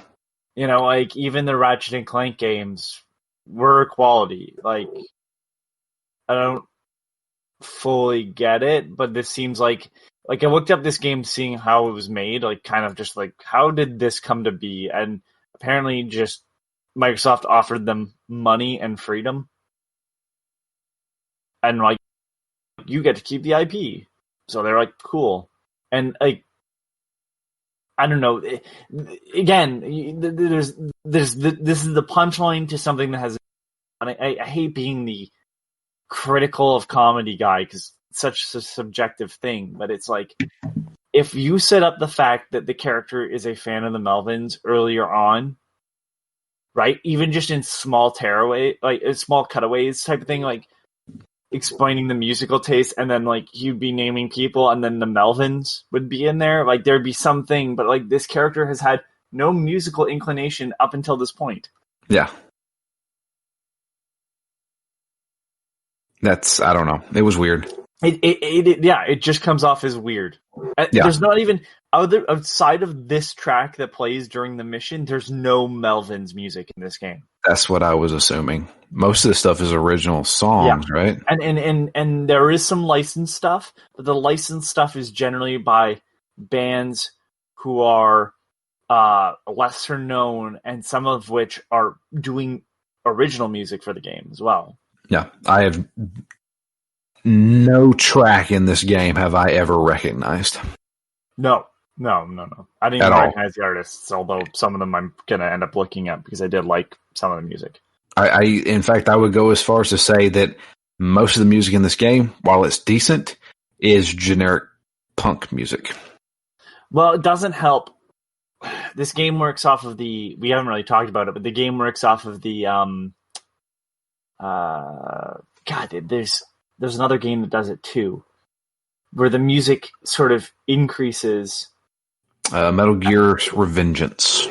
You know, like even the Ratchet and Clank games were quality. Like, I don't fully get it, but this seems like I looked up this game seeing how it was made, like kind of just like, how did this come to be? And apparently just Microsoft offered them money and freedom. And like, you get to keep the IP. So they're like, cool. And like, I don't know. Again, this is the punchline to something that has... I hate being the critical of comedy guy because it's such a subjective thing. But it's like, if you set up the fact that the character is a fan of the Melvins earlier on, right? Even just in small small cutaways type of thing, like explaining the musical taste, and then like you'd be naming people, and then the Melvins would be in there. Like there'd be something, but like this character has had no musical inclination up until this point. Yeah. I don't know. It was weird. It just comes off as weird. Yeah. There's not even outside of this track that plays during the mission. There's no Melvins music in this game. That's what I was assuming. Most of the stuff is original songs, right? And there is some licensed stuff, but the licensed stuff is generally by bands who are lesser known, and some of which are doing original music for the game as well. Yeah, I have no track in this game have I ever recognized. No. I didn't At even all. recognize the artists, although some of them I'm going to end up looking at because I did like some of the music. In fact, I would go as far as to say that most of the music in this game, while it's decent, is generic punk music. Well, it doesn't help. This game works off of we haven't really talked about it, but the game works off of the, there's another game that does it too, where the music sort of increases. Metal Gear Revengeance.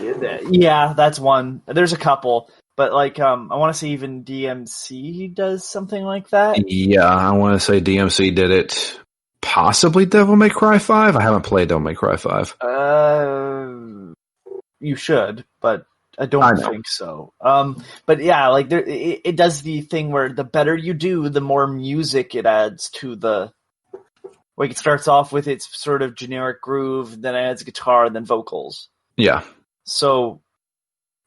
Yeah, that's one. There's a couple, but like I want to say even DMC does something like that. Yeah, I want to say DMC did it. Possibly Devil May Cry 5. I haven't played Devil May Cry 5. You should, but I don't think so. But yeah, like it does the thing where the better you do, the more music it adds to the. Like it starts off with its sort of generic groove, then it adds guitar, then vocals. Yeah. So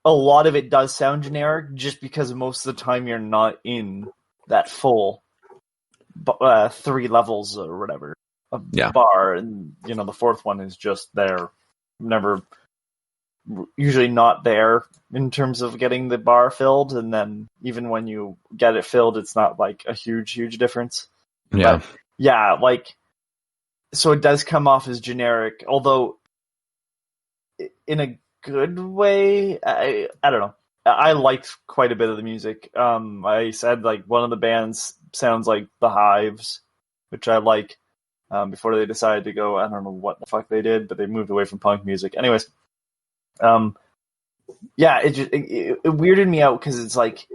a lot of it does sound generic just because most of the time you're not in that full 3 levels or whatever of bar. And, the fourth one is just there. Usually not there in terms of getting the bar filled. And then even when you get it filled, it's not like a huge, huge difference. Yeah. But, yeah, like... So it does come off as generic, although in a good way. I don't know. I liked quite a bit of the music. I said like one of the bands sounds like The Hives, which I like. Before they decided to go, I don't know what the fuck they did, but they moved away from punk music. Anyways, yeah, it weirded me out because it's like,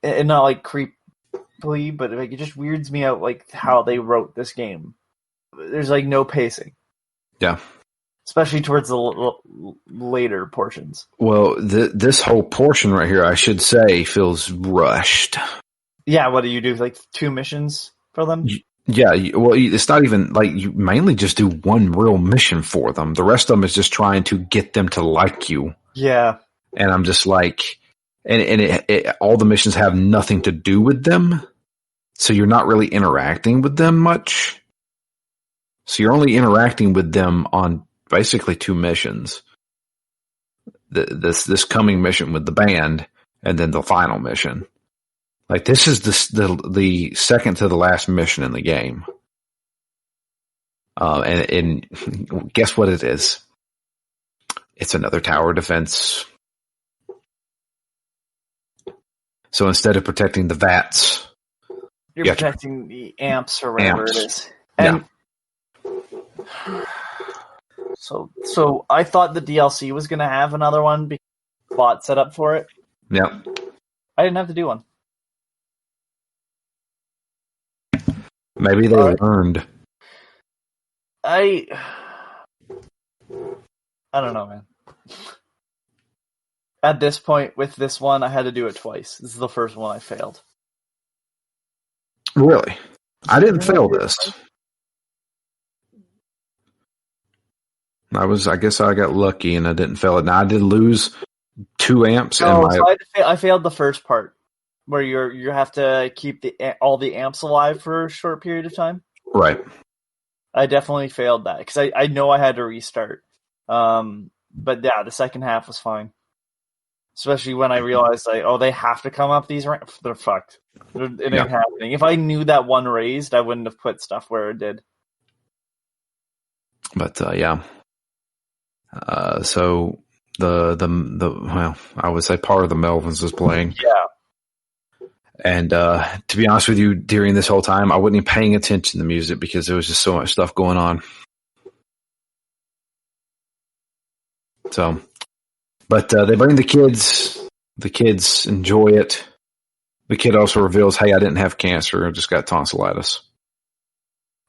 and not like creepily, but like it just weirds me out like how they wrote this game. There's like no pacing. Yeah. Especially towards the later portions. Well, this whole portion right here, I should say, feels rushed. Yeah, what do you do? Like 2 missions for them? Yeah, well, it's not even like you mainly just do one real mission for them. The rest of them is just trying to get them to like you. Yeah. And I'm just like, and all the missions have nothing to do with them. So you're not really interacting with them much. So you're only interacting with them on basically 2 missions. This coming mission with the band, and then the final mission. Like this is the second to the last mission in the game. And guess what it is? It's another tower defense. So instead of protecting the vats, you're protecting the amps or whatever it is. And So I thought the DLC was going to have another one because bot set up for it. Yeah. I didn't have to do one. Maybe they learned. I don't know, man. At this point, with this one, I had to do it twice. This is the first one I failed. Really? I didn't fail this. I guess I got lucky and I didn't fail it. Now I did lose 2 amps. I failed the first part where you have to keep all the amps alive for a short period of time. Right. I definitely failed that because I know I had to restart. But yeah, the second half was fine. Especially when I realized they have to come up these ramps. They're fucked. It ain't happening. If I knew that one raised, I wouldn't have put stuff where it did. But yeah. So the I would say part of the Melvins was playing. Yeah. And to be honest with you, during this whole time, I wasn't even paying attention to the music because there was just so much stuff going on. So, but they bring the kids. The kids enjoy it. The kid also reveals, "Hey, I didn't have cancer. I just got tonsillitis."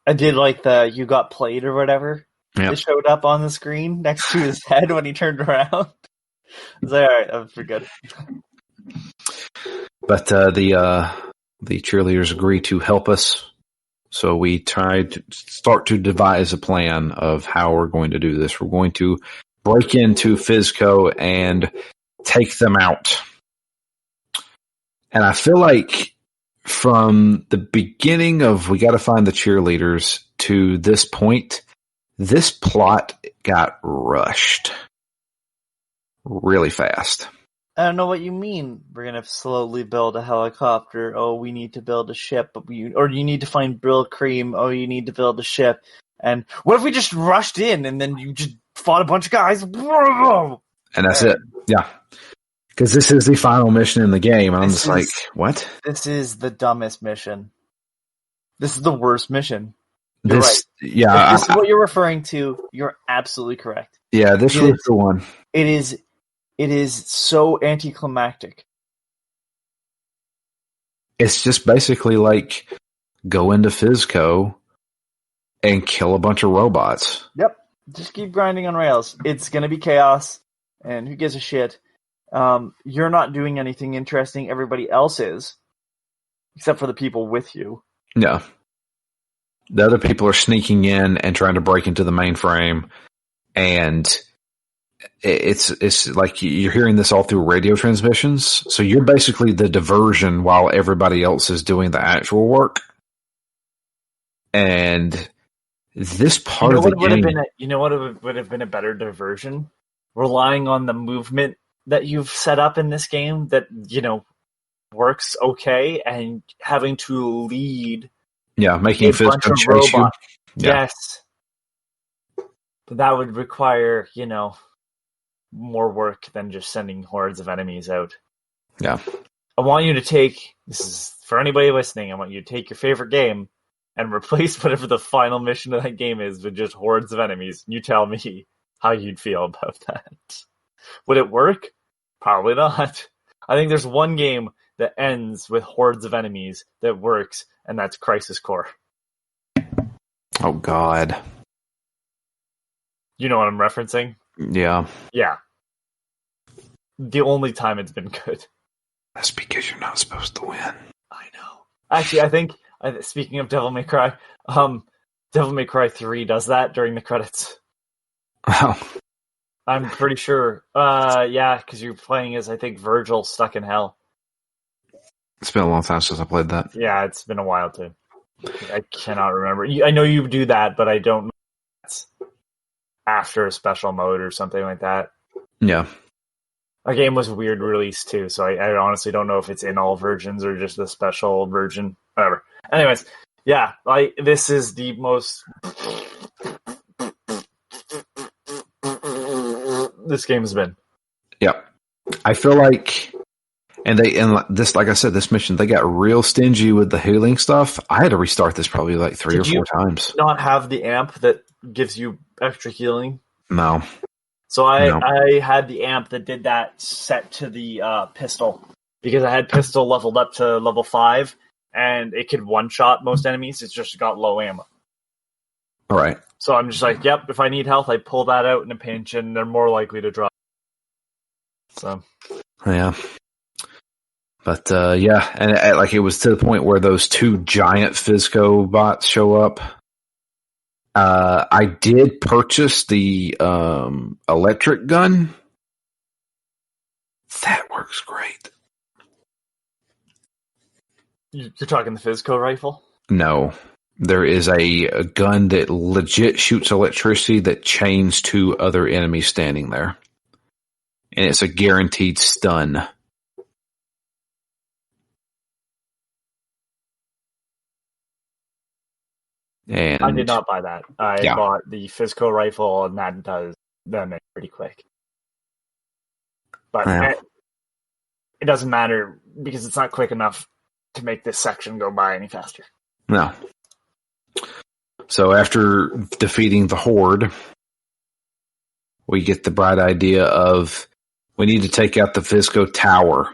I did like the "you got played" or whatever. Yep. It showed up on the screen next to his head when he turned around. I was like, all right, that was pretty good. But the cheerleaders agree to help us. So we tried to start to devise a plan of how we're going to do this. We're going to break into Fizco and take them out. And I feel like from the beginning of we got to find the cheerleaders to this point, this plot got rushed really fast. I don't know what you mean. We're gonna slowly build a helicopter. Oh, we need to build a ship. Or you need to find Brill Cream. Oh, you need to build a ship. And what if we just rushed in and then you just fought a bunch of guys? And that's it. Yeah. Because this is the final mission in the game. And I'm just like, what? This is the dumbest mission. This is the worst mission. You're right. Yeah. If this is what you're referring to, you're absolutely correct. Yeah, this was the one. It is so anticlimactic. It's just basically like go into Fizco and kill a bunch of robots. Yep. Just keep grinding on rails. It's going to be chaos, and who gives a shit? You're not doing anything interesting. Everybody else is, except for the people with you. Yeah. The other people are sneaking in and trying to break into the mainframe, and it's like you're hearing this all through radio transmissions. So you're basically the diversion while everybody else is doing the actual work. And this part of the game, would have been a better diversion? Relying on the movement that you've set up in this game that, works okay, and having to lead making Fizco chase you. Yeah. Yes. But that would require, more work than just sending hordes of enemies out. Yeah. I want you to this is for anybody listening, I want you to take your favorite game and replace whatever the final mission of that game is with just hordes of enemies. You tell me how you'd feel about that. Would it work? Probably not. I think there's one game that ends with hordes of enemies that works, and that's Crisis Core. Oh, God. You know what I'm referencing? Yeah. Yeah. The only time it's been good. That's because you're not supposed to win. I know. Actually, I think, speaking of Devil May Cry, Devil May Cry 3 does that during the credits. Oh. I'm pretty sure. Yeah, because you're playing as, I think, Virgil stuck in hell. It's been a long time since I played that. Yeah, it's been a while, too. I cannot remember. I know you do that, but I don't know if that's after a special mode or something like that. Yeah. Our game was a weird release, too, so I honestly don't know if it's in all versions or just the special version. Whatever. Anyways, yeah, this is the most... this game has been. Yep. I feel like... And this, like I said, this mission, they got real stingy with the healing stuff. I had to restart this probably like 3 or 4 times. Not have the amp that gives you extra healing? No. So I had the amp that did that set to the pistol, because I had pistol leveled up to level 5, and it could one-shot most enemies. It's just got low ammo. All right. So I'm just like, yep, if I need health, I pull that out in a pinch, and they're more likely to drop. So. Yeah. But, yeah, and it was to the point where those 2 giant Fizco bots show up. I did purchase the electric gun. That works great. You're talking the Fizco rifle? No. There is a gun that legit shoots electricity that chains 2 other enemies standing there. And it's a guaranteed stun. And I did not buy that. I bought the Fizco rifle, and that does them in pretty quick. But it doesn't matter, because it's not quick enough to make this section go by any faster. No. So after defeating the Horde, we get the bright idea of we need to take out the Fizco Tower.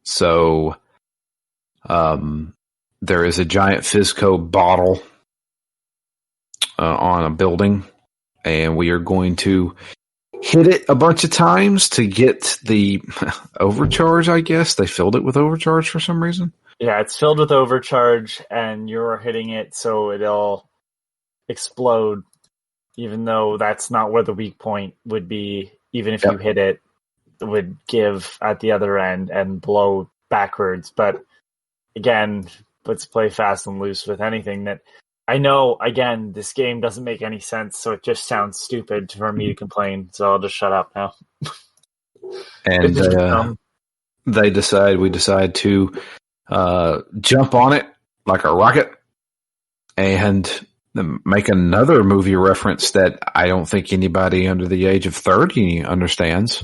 So, there is a giant Fizco bottle on a building, and we are going to hit it a bunch of times to get the overcharge, I guess. They filled it with overcharge for some reason. Yeah, it's filled with overcharge, and you're hitting it so it'll explode, even though that's not where the weak point would be. Even if you hit it, it would give at the other end and blow backwards. But again, let's play fast and loose with anything that I know. Again, this game doesn't make any sense, so it just sounds stupid for me to complain. So I'll just shut up now. And we decide to jump on it like a rocket and make another movie reference that I don't think anybody under the age of 30 understands.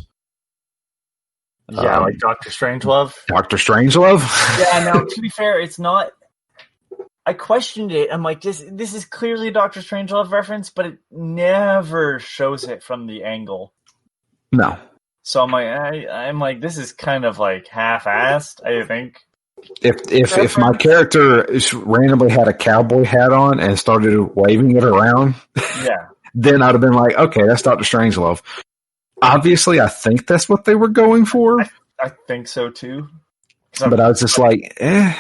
Yeah, like Dr. Strangelove. Dr. Strangelove? Yeah, now to be fair, it's not. I questioned it. I'm like, this is clearly a Dr. Strangelove reference, but it never shows it from the angle. No. So I'm like, this is kind of like half-assed, I think. If my character randomly had a cowboy hat on and started waving it around, yeah, then I'd have been like, okay, that's Dr. Strangelove. Obviously, I think that's what they were going for. I think so too. But I was just like, eh.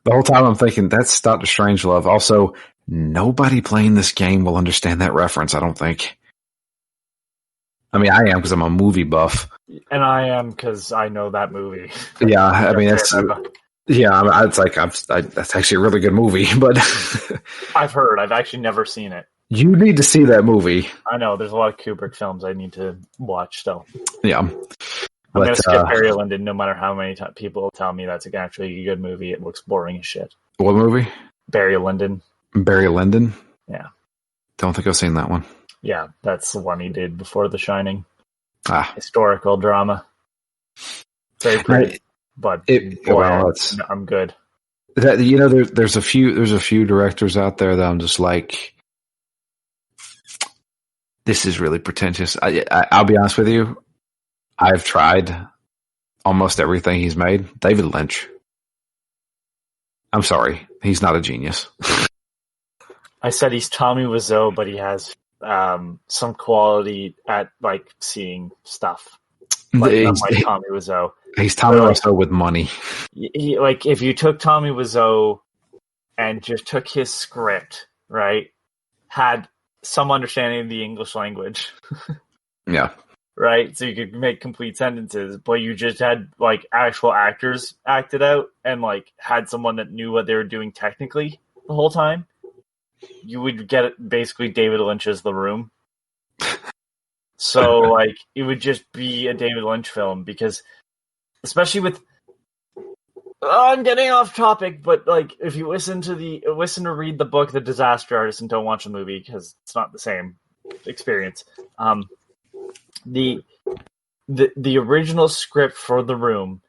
The whole time I'm thinking, that's Dr. Strangelove. Also, nobody playing this game will understand that reference, I don't think. I mean, I am because I'm a movie buff. And I am because I know that movie. Yeah, I mean, that's actually a really good movie, but I've heard. I've actually never seen it. You need to see that movie. I know. There's a lot of Kubrick films I need to watch still. Yeah. I'm going to skip Barry Lyndon no matter how many people tell me that's actually a good movie. It looks boring as shit. What movie? Barry Lyndon. Barry Lyndon? Yeah. Don't think I've seen that one. Yeah, that's the one he did before The Shining. Historical drama. Very pretty, but I'm good. There's a few directors out there that I'm just like, this is really pretentious. I'll be honest with you. I've tried almost everything he's made. David Lynch. I'm sorry, he's not a genius. I said he's Tommy Wiseau, but he has some quality at like seeing stuff. Like Tommy Wiseau. He's Tommy Wiseau with money. Like if you took Tommy Wiseau and just took his script, right, had some understanding of the English language. Yeah. Right? So you could make complete sentences, but you just had like actual actors act it out and like had someone that knew what they were doing technically the whole time. You would get basically David Lynch's The Room. So like it would just be a David Lynch film because especially with I'm getting off topic, but like if you listen to read the book The Disaster Artist and don't watch the movie because it's not the same experience. The original script for The Room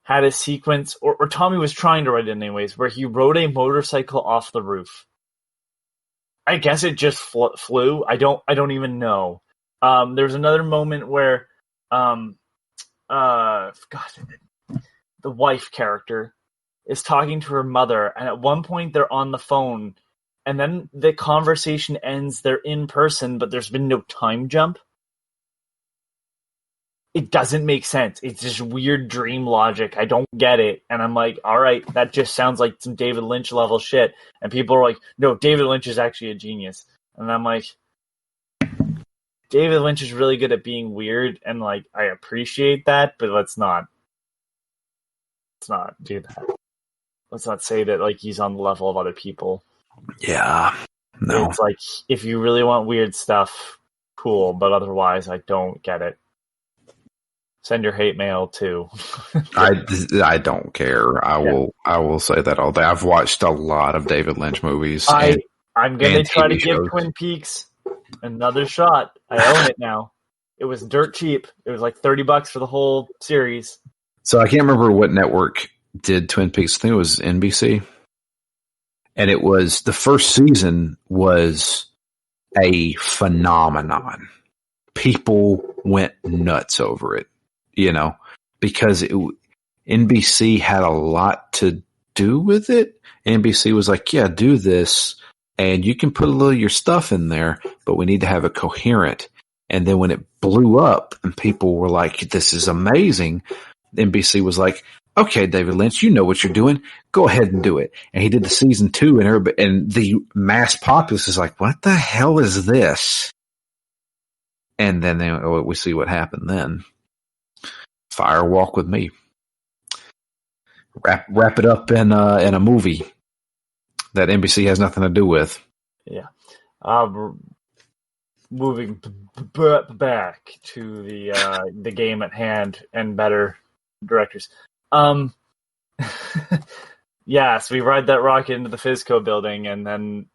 had a sequence or Tommy was trying to write it anyways where he rode a motorcycle off the roof. I guess it just flew. I don't even know. There's another moment where, the wife character is talking to her mother, and at one point they're on the phone, and then the conversation ends. They're in person, but there's been no time jump. It doesn't make sense. It's just weird dream logic. I don't get it. And I'm like, all right, that just sounds like some David Lynch level shit. And people are like, no, David Lynch is actually a genius. And I'm like, David Lynch is really good at being weird. And like, I appreciate that, but let's not do that. Let's not say that like he's on the level of other people. Yeah. No. It's like, if you really want weird stuff, cool. But otherwise, I don't get it. Send your hate mail too. I don't care. I will say that all day. I've watched a lot of David Lynch movies. I'm going to try to give Twin Peaks another shot. I own it now. It was dirt cheap. It was like $30 for the whole series. So I can't remember what network did Twin Peaks. I think it was NBC. And it was the first season was a phenomenon. People went nuts over it. Because NBC had a lot to do with it. NBC was like, yeah, do this, and you can put a little of your stuff in there, but we need to have it coherent. And then when it blew up and people were like, this is amazing, NBC was like, okay, David Lynch, you know what you're doing. Go ahead and do it. And he did the season 2, and everybody, and the mass populace is like, what the hell is this? And then we see what happened then. Fire Walk with Me. Wrap it up in a movie that NBC has nothing to do with. Yeah. Moving back to the game at hand and better directors. Yes, we ride that rocket into the Fizco building, and then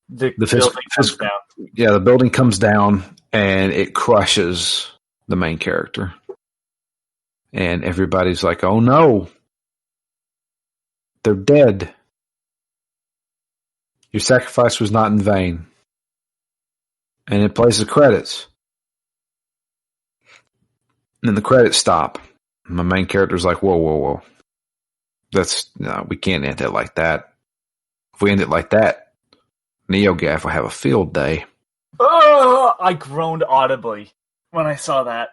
the building comes down. Yeah, the building comes down, and it crushes the main character. And everybody's like, oh no, they're dead. Your sacrifice was not in vain. And it plays the credits. And then the credits stop. My main character's like, whoa. No, we can't end it like that. If we end it like that, NeoGaf will have a field day. Oh, I groaned audibly when I saw that.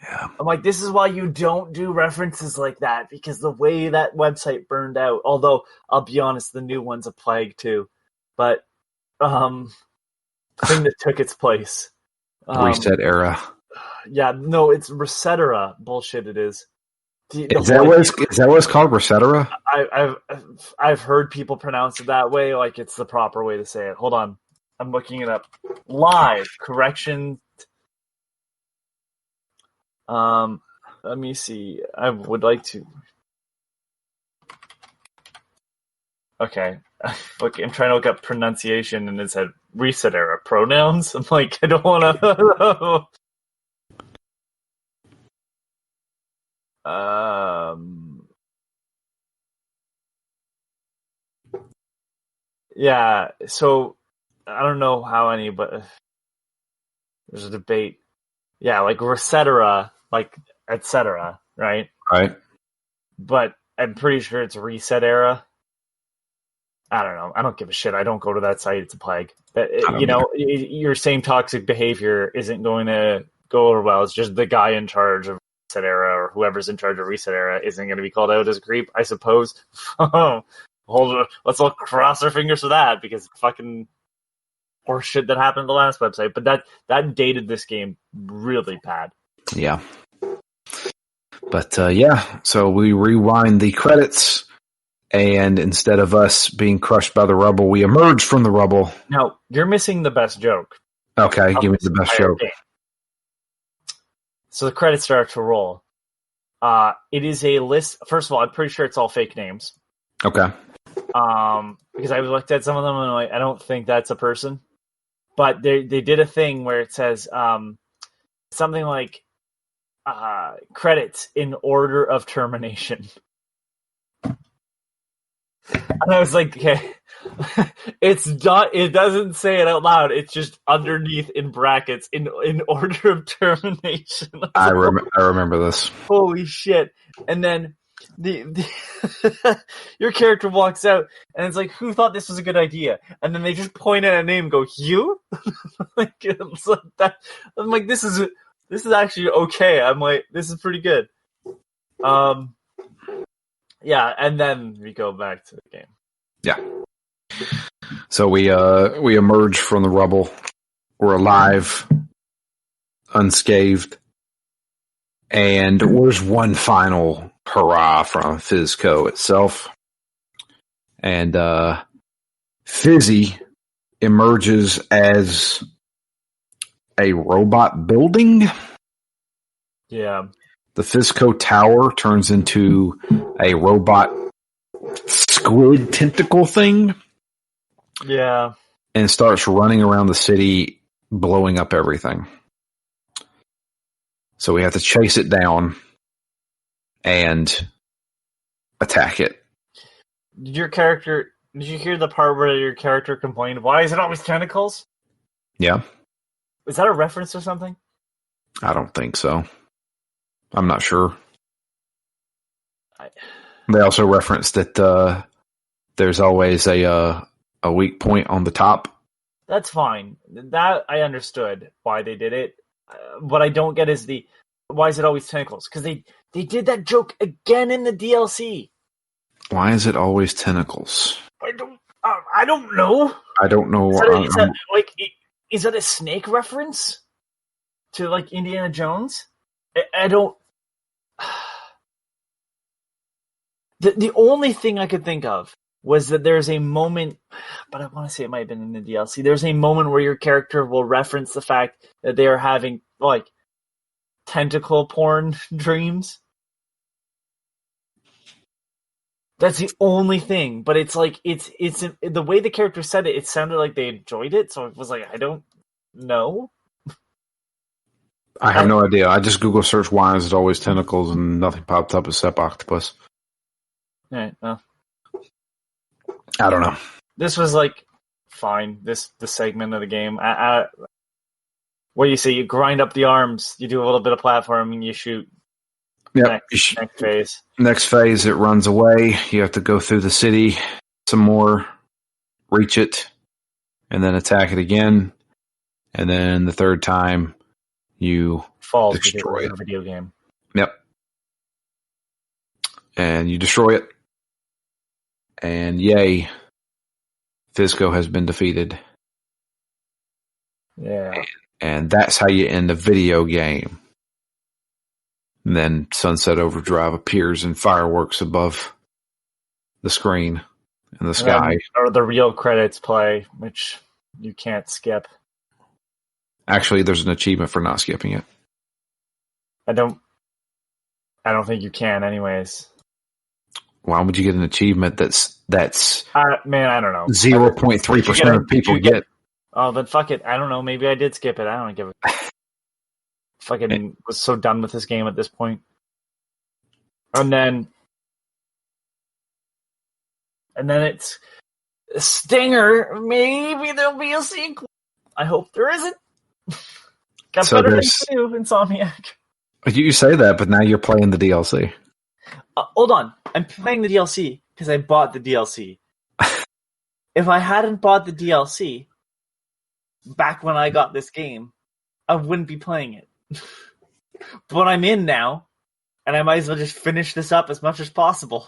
Yeah. I'm like, this is why you don't do references like that, because the way that website burned out, although I'll be honest, the new one's a plague too. But thing that took its place. Reset era. Yeah, no, it's Resetera bullshit. It is. Is that what it's called, Resetera? I've heard people pronounce it that way, like it's the proper way to say it. Hold on, I'm looking it up. Live correction. Let me see. I would like to. Okay, look, I'm trying to look up pronunciation, and it said reset era pronouns. I'm like, I don't want to. Yeah, so I don't know how any, but there's a debate. Yeah, like Resetera, like etc. Right? Right. But I'm pretty sure it's reset era. I don't know. I don't give a shit. I don't go to that site. It's a plague. Your same toxic behavior isn't going to go over well. It's just the guy in charge of Reset Era, or whoever's in charge of Reset Era, isn't going to be called out as a creep, I suppose. Let's all cross our fingers for that, because fucking horse shit that happened to the last website. But that dated this game really bad. Yeah. But so we rewind the credits. And instead of us being crushed by the rubble, we emerge from the rubble. Now, you're missing the best joke. Okay, give me the best joke. Game. So the credits start to roll. It is a list. First of all, I'm pretty sure it's all fake names. Okay. Because I looked at some of them and I'm like, I don't think that's a person. But they did a thing where it says something like credits in order of termination. And I was like, okay, it's not. It doesn't say it out loud. It's just underneath in brackets in order of termination. I remember this. Holy shit! And then your character walks out, and it's like, who thought this was a good idea? And then they just point at a name and go, you? Like, it's like that. I'm like, this is actually okay. I'm like, this is pretty good. Yeah, and then we go back to the game. Yeah. So we emerge from the rubble. We're alive, unscathed, and there's one final hurrah from Fizco itself. And Fizzy emerges as a robot building. Yeah. The Fizco Tower turns into a robot squid tentacle thing. Yeah. And starts running around the city, blowing up everything. So we have to chase it down and attack it. Did you hear the part where your character complained, why is it always tentacles? Yeah. Is that a reference or something? I don't think so. I'm not sure. They also referenced that there's always a weak point on the top, That's fine. That I understood why they did it. What I don't get is why is it always tentacles? Because they did that joke again in the DLC. Why is it always tentacles? I don't know. I don't know. Is that a snake reference to like Indiana Jones? I don't. The only thing I could think of was that there's a moment, but I want to say it might have been in the DLC. There's a moment where your character will reference the fact that they are having like tentacle porn dreams. That's the only thing, but it's like it's the way the character said it. It sounded like they enjoyed it, so it was like I don't know. I have no idea. I just Google search why is it always tentacles and nothing popped up except octopus. All right, well, I don't know. This was like fine. The segment of the game. What do you say? You grind up the arms. You do a little bit of platforming. You shoot. Yeah. Next phase. Next phase, it runs away. You have to go through the city some more, reach it, and then attack it again. And then the third time, you destroy it. A video game. Yep. And you destroy it. And yay, Fisco has been defeated. Yeah. And that's how you end a video game. And then Sunset Overdrive appears in fireworks above the screen in the sky. Or the real credits play, which you can't skip. Actually, there's an achievement for not skipping it. I don't think you can anyways. Why would you get an achievement that's man, I don't know. 0.3% of people get? Oh, then fuck it. I don't know. Maybe I did skip it. I don't give a fucking was so done with this game at this point. And then it's Stinger. Maybe there'll be a sequel. I hope there isn't. Got So better things to do, Insomniac. You say that, but now you're playing the DLC. Hold on. I'm playing the DLC because I bought the DLC. If I hadn't bought the DLC back when I got this game, I wouldn't be playing it. But I'm in now, and I might as well just finish this up as much as possible.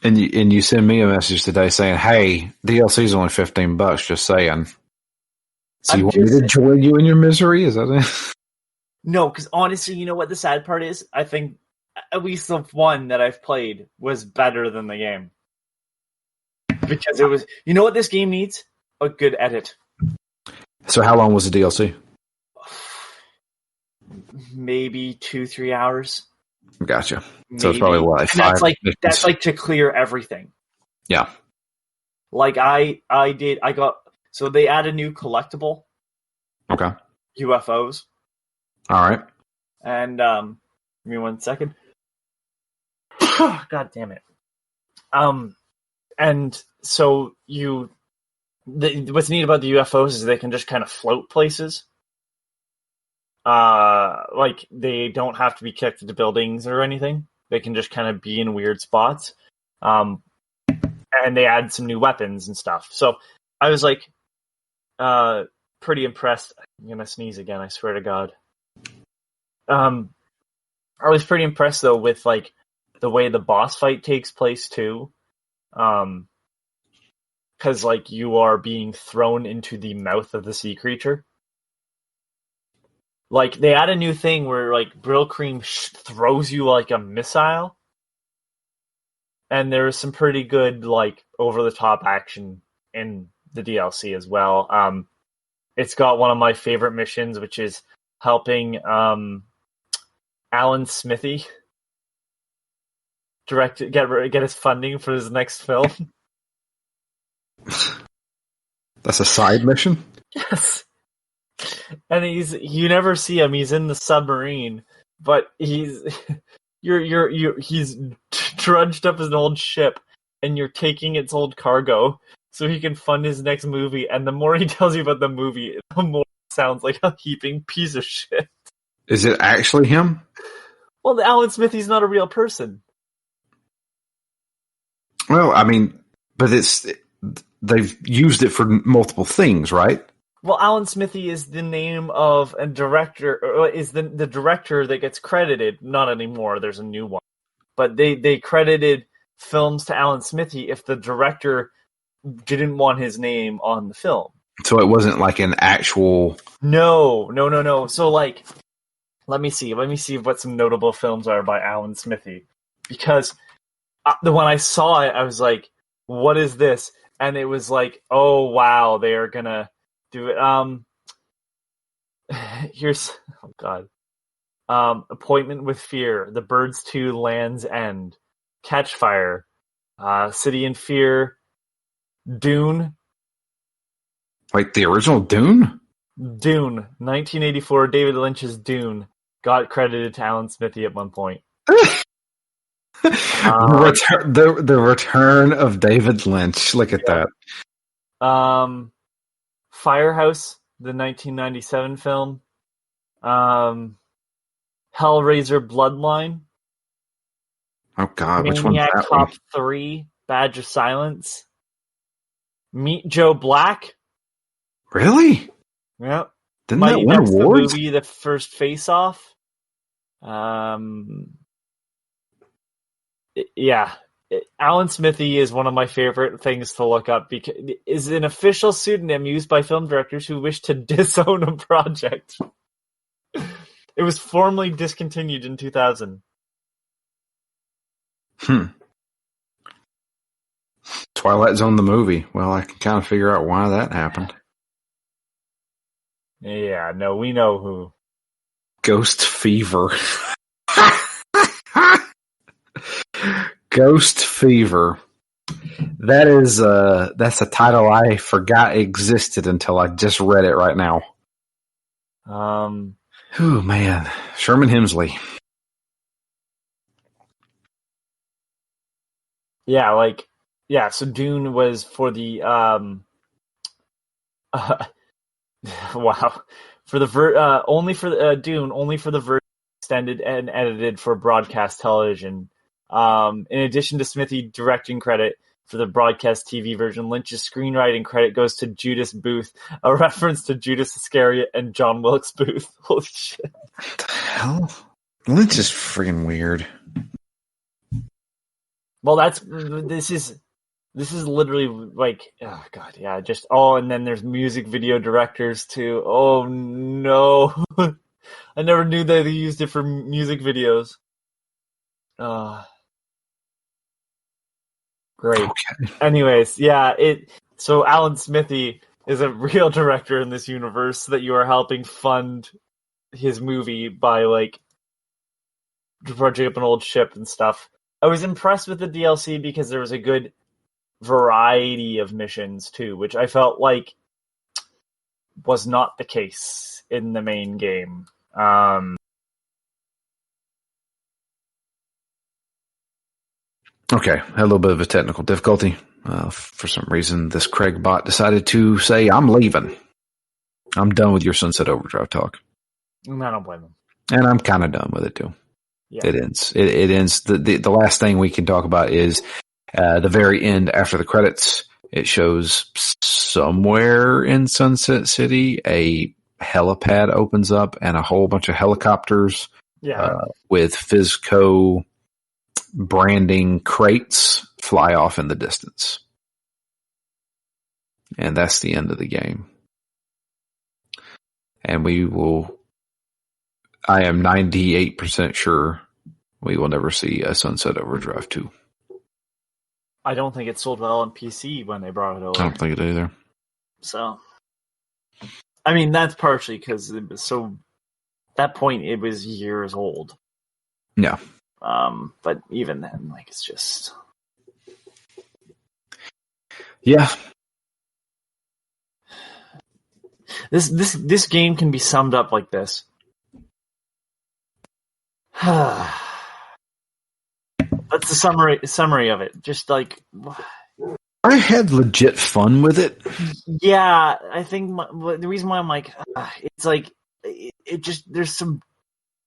And you send me a message today saying, "Hey, DLC is only $15. Just saying." So you want me to join you in your misery? Is that it? No, because honestly, you know what the sad part is? I think at least the one that I've played was better than the game. Because it was... You know what this game needs? A good edit. So how long was the DLC? Maybe 2-3 hours. Gotcha. Maybe. So it's probably what, 5? That's like to clear everything. Yeah. Like so they add a new collectible. Okay. UFOs. All right. And give me 1 second. God damn it. And so what's neat about the UFOs is they can just kind of float places. Like they don't have to be kicked into buildings or anything. They can just kind of be in weird spots. And they add some new weapons and stuff. So I was like, pretty impressed. I'm gonna sneeze again, I swear to God. I was pretty impressed though with like the way the boss fight takes place too. Because like you are being thrown into the mouth of the sea creature. Like they add a new thing where like Brill Cream throws you like a missile. And there's some pretty good like over the top action in the DLC as well. It's got one of my favorite missions, which is helping Alan Smithy get his funding for his next film. That's a side mission? Yes. And you never see him. He's in the submarine, but he's trudged up his old ship, and you're taking its old cargo so he can fund his next movie. And the more he tells you about the movie, the more it sounds like a heaping piece of shit. Is it actually him? Well, Alan Smithy's not a real person. Well, I mean, but they've used it for multiple things, right? Well, Alan Smithy is the name of a director, or is the director that gets credited. Not anymore. There's a new one, but they credited films to Alan Smithy if the director didn't want his name on the film. So it wasn't like an actual. No. So like, let me see what some notable films are by Alan Smithy, because when I saw it, I was like, "What is this?" And it was like, "Oh wow, they are gonna do it." Here's Appointment with Fear, The Birds 2, Land's End, Catch Fire, City in Fear, Dune. Like the original Dune? Dune, 1984, David Lynch's Dune, got credited to Alan Smithy at one point. The return of David Lynch. Look at that. Firehouse, the 1997 film. Hellraiser Bloodline. Oh God, which one's Maniac that Cop one? 3, Badge of Silence. Meet Joe Black. Really? Yep. Didn't Mighty that win Ducks, awards? the movie, The First Face Off. Yeah. Alan Smithy is one of my favorite things to look up because is an official pseudonym used by film directors who wish to disown a project. It was formally discontinued in 2000. Twilight Zone the movie. Well, I can kind of figure out why that happened. Yeah, no, we know who. Ghost Fever. Ghost Fever. That's a title I forgot existed until I just read it right now. Oh man, Sherman Hemsley. Yeah, so Dune was for the wow, for the only for Dune, only for the version extended and edited for broadcast television. In addition to Smithy directing credit for the broadcast TV version, Lynch's screenwriting credit goes to Judas Booth, a reference to Judas Iscariot and John Wilkes Booth. Holy shit! What the hell? Lynch is freaking weird. Well, this is literally like, oh god, yeah, and then there's music video directors too. Oh no, I never knew that they used it for music videos. Great. Okay. Anyways, yeah, so Alan Smithy is a real director in this universe that you are helping fund his movie by like dredging up an old ship and stuff. I was impressed with the DLC because there was a good variety of missions too, which I felt like was not the case in the main game. Okay, had a little bit of a technical difficulty. For some reason, this Craig bot decided to say, I'm leaving. I'm done with your Sunset Overdrive talk. I don't blame him. And I'm kind of done with it too. Yeah. It ends. It ends. The last thing we can talk about is the very end after the credits. It shows somewhere in Sunset City, a helipad opens up and a whole bunch of helicopters with Fizco branding crates fly off in the distance. And that's the end of the game. And I am 98% sure we will never see a Sunset Overdrive 2. I don't think it sold well on PC when they brought it over. I don't think it either. So, I mean, that's partially because it was at that point it was years old. Yeah. But even then, like, it's just... Yeah. This game can be summed up like this. That's the summary of it. Just like... I had legit fun with it. Yeah, I think the reason why I'm like, it's like, it just, there's some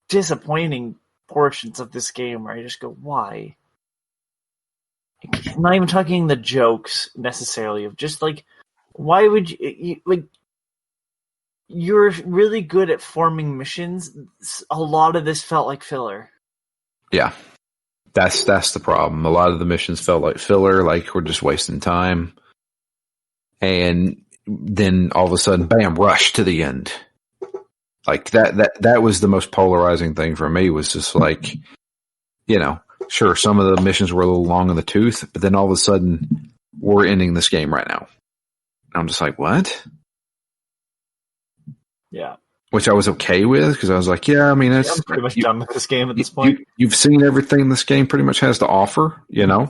disappointing portions of this game where I just go, why? I'm not even talking the jokes necessarily of just like, why would you like? you're really good at forming missions. A lot of this felt like filler. Yeah. That's the problem. A lot of the missions felt like filler, like we're just wasting time. And then all of a sudden, bam, rush to the end. Like that was the most polarizing thing for me, was just like, sure, some of the missions were a little long in the tooth, but then all of a sudden we're ending this game right now. I'm just like, what? Yeah. Which I was okay with, because I was like, yeah, I mean, I'm pretty much done with this game at this point. You've seen everything this game pretty much has to offer, but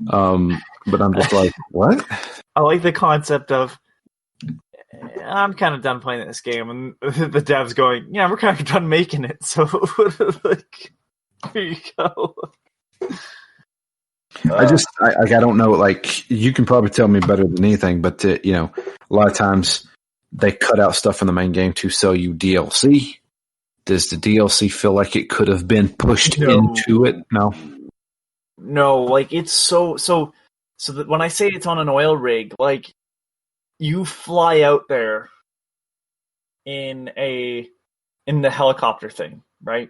I'm just like, what? I like the concept of, I'm kind of done playing this game, and the devs going, yeah, we're kind of done making it, so like, here you go. I don't know, like, you can probably tell me better than anything, but a lot of times they cut out stuff from the main game to sell you DLC. Does the DLC feel like it could have been pushed into it? No, like, it's so that when I say it's on an oil rig, like, you fly out there in the helicopter thing, right?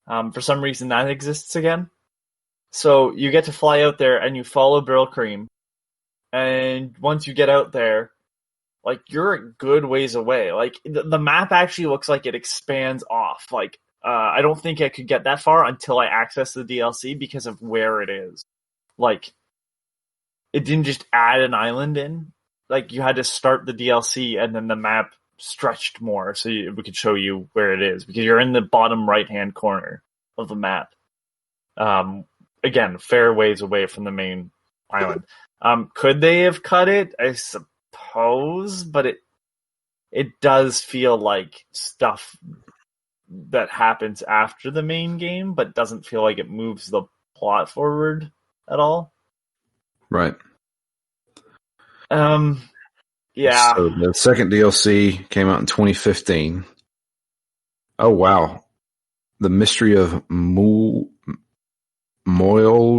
For some reason that exists again. So you get to fly out there and you follow Brill Cream, and once you get out there, like, you're a good ways away. Like, the map actually looks like it expands off. Like, I don't think I could get that far until I access the DLC because of where it is. Like, it didn't just add an island in. Like, you had to start the DLC and then the map stretched more so we could show you where it is, because you're in the bottom right-hand corner of the map. Again, fair ways away from the main island. Could they have cut it? I suppose, but it does feel like stuff that happens after the main game, but doesn't feel like it moves the plot forward at all. Right. Yeah. So the second DLC came out in 2015. Oh, wow. The Mystery of Moil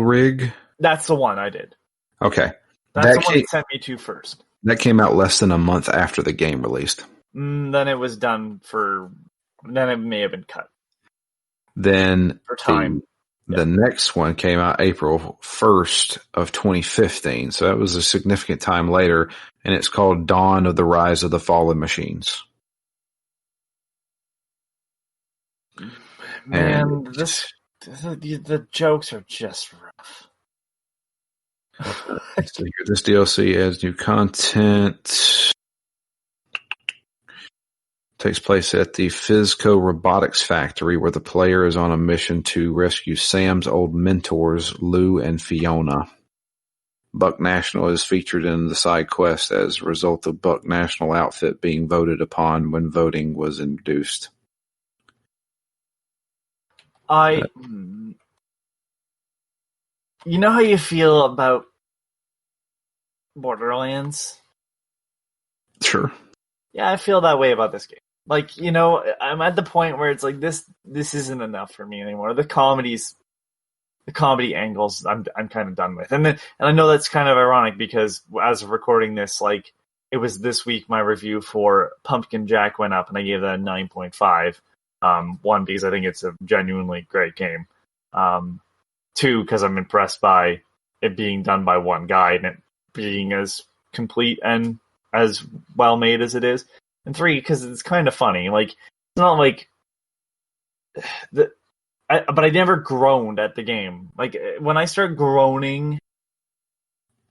Rig? That's the one I did. Okay. That's the one that sent me to first. That came out less than a month after the game released. Then it was done then it may have been cut. Then for time. The next one came out April 1st of 2015. So that was a significant time later, and it's called Dawn of the Rise of the Fallen Machines. Man, the jokes are just rough. So here, this DLC adds new content. Takes place at the Fizco Robotics Factory, where the player is on a mission to rescue Sam's old mentors, Lou and Fiona. Buck National is featured in the side quest as a result of Buck National outfit being voted upon when voting was induced. You know how you feel about Borderlands? Sure. Yeah, I feel that way about this game. Like, I'm at the point where it's like this isn't enough for me anymore. The comedy angles I'm kind of done with. And I know that's kind of ironic because as of recording this, like, it was this week my review for Pumpkin Jack went up and I gave that a 9.5. One, because I think it's a genuinely great game. Two, because I'm impressed by it being done by one guy and it being as complete and as well made as it is. And three, because it's kind of funny. Like, it's not like but I never groaned at the game. Like, when I start groaning,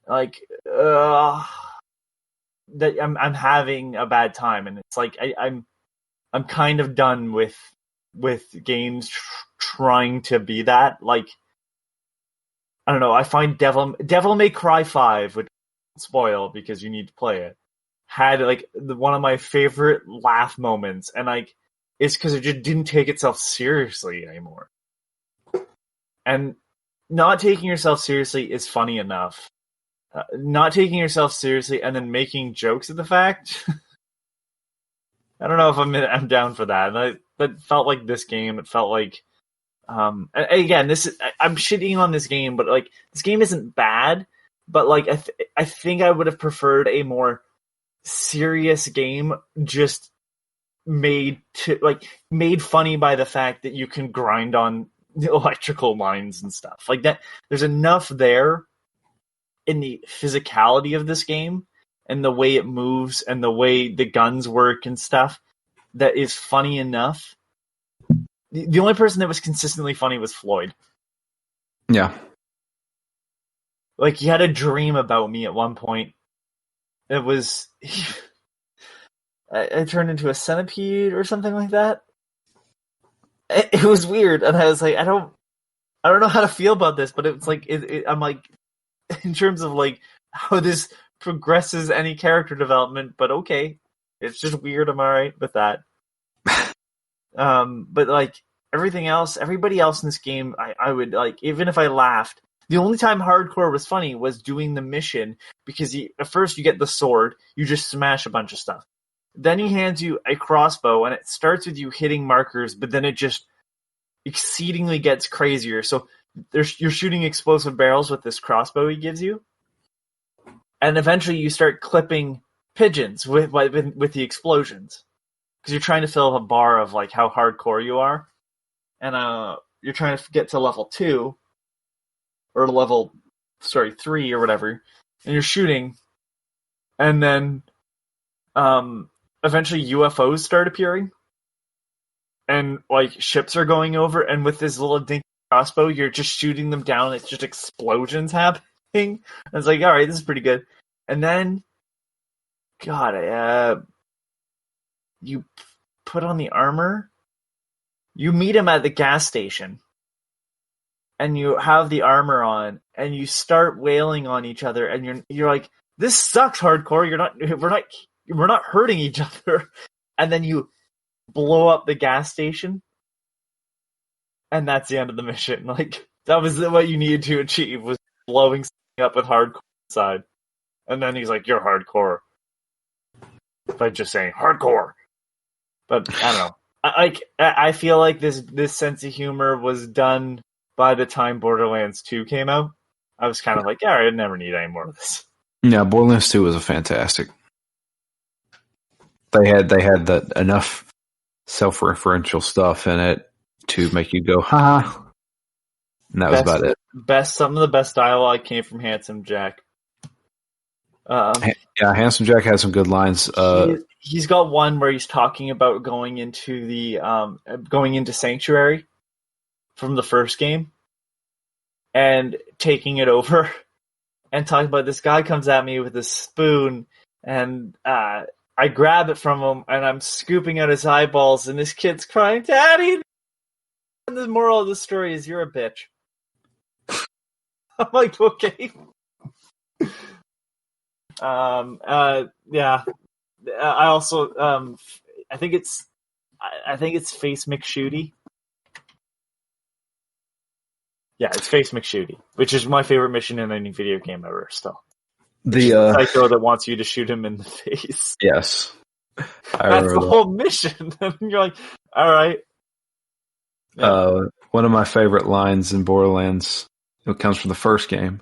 like, that I'm having a bad time, and it's like I'm kind of done with games trying to be that. Like, I don't know. I find Devil May Cry 5 would spoil because you need to play it. Had like one of my favorite laugh moments, and like it's because it just didn't take itself seriously anymore. And not taking yourself seriously is funny enough. Not taking yourself seriously and then making jokes of the fact. I don't know if I'm down for that. And that felt like this game. It felt like, again, I'm shitting on this game, but like this game isn't bad. But like I think I would have preferred a more serious game just made funny by the fact that you can grind on the electrical lines and stuff like that. There's enough there in the physicality of this game and the way it moves and the way the guns work and stuff that is funny enough. The only person that was consistently funny was Floyd. Yeah. Like, he had a dream about me at one point. It was... I turned into a centipede or something like that. It was weird, and I was like, I don't know how to feel about this, but it's like, I'm like, in terms of like how this progresses any character development, but okay, it's just weird. I'm alright with that. But like everything else, everybody else in this game, I would like, even if I laughed, the only time hardcore was funny was doing the mission, because at first you get the sword, you just smash a bunch of stuff. Then he hands you a crossbow, and it starts with you hitting markers, but then it just exceedingly gets crazier. So you're shooting explosive barrels with this crossbow he gives you, and eventually you start clipping pigeons with the explosions, because you're trying to fill up a bar of like how hardcore you are, and you're trying to get to level 2 or 3 or whatever, and you're shooting, and then eventually UFOs start appearing, and like ships are going over, and with this little dinky crossbow, you're just shooting them down, and it's just explosions happening. And it's like, all right, this is pretty good. And then, God, you put on the armor. You meet him at the gas station, and you have the armor on, and you start wailing on each other, and you're like, this sucks, hardcore. We're not hurting each other. And then you blow up the gas station, and that's the end of the mission. Like, that was what you needed to achieve, was blowing something up with hardcore inside. And then he's like, you're hardcore, by just saying hardcore. But I don't know. I feel like this sense of humor was done by the time Borderlands 2 came out. I was kind of like, yeah, I never need any more of this. Yeah, Borderlands 2 was a fantastic. They had enough self-referential stuff in it to make you go, ha. And that was about it. Some of the best dialogue came from Handsome Jack. Yeah, Handsome Jack has some good lines. He's got one where he's talking about going into Sanctuary from the first game and taking it over, and talking about, this guy comes at me with a spoon, and I grab it from him, and I'm scooping out his eyeballs, and this kid's crying, Daddy! And the moral of the story is, you're a bitch. I'm like, okay. Yeah. I also, I think it's Face McShooty. Yeah, it's Face McShooty, which is my favorite mission in any video game ever, still. The psycho that wants you to shoot him in the face. Yes. That's the whole mission. And you're like, all right. Yeah. One of my favorite lines in Borderlands, it comes from the first game,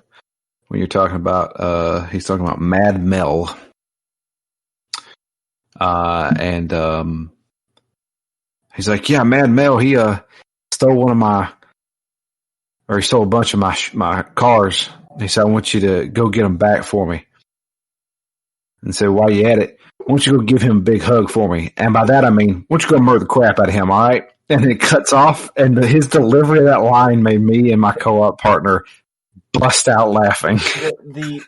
when you're talking about, he's talking about Mad Mel. And he's like, yeah, Mad Mel, he stole he stole a bunch of my cars. He said, I want you to go get them back for me. And so while you at it, why don't you go give him a big hug for me? And by that, I mean, why don't you go murder the crap out of him, all right? And it cuts off, and his delivery of that line made me and my co-op partner bust out laughing. The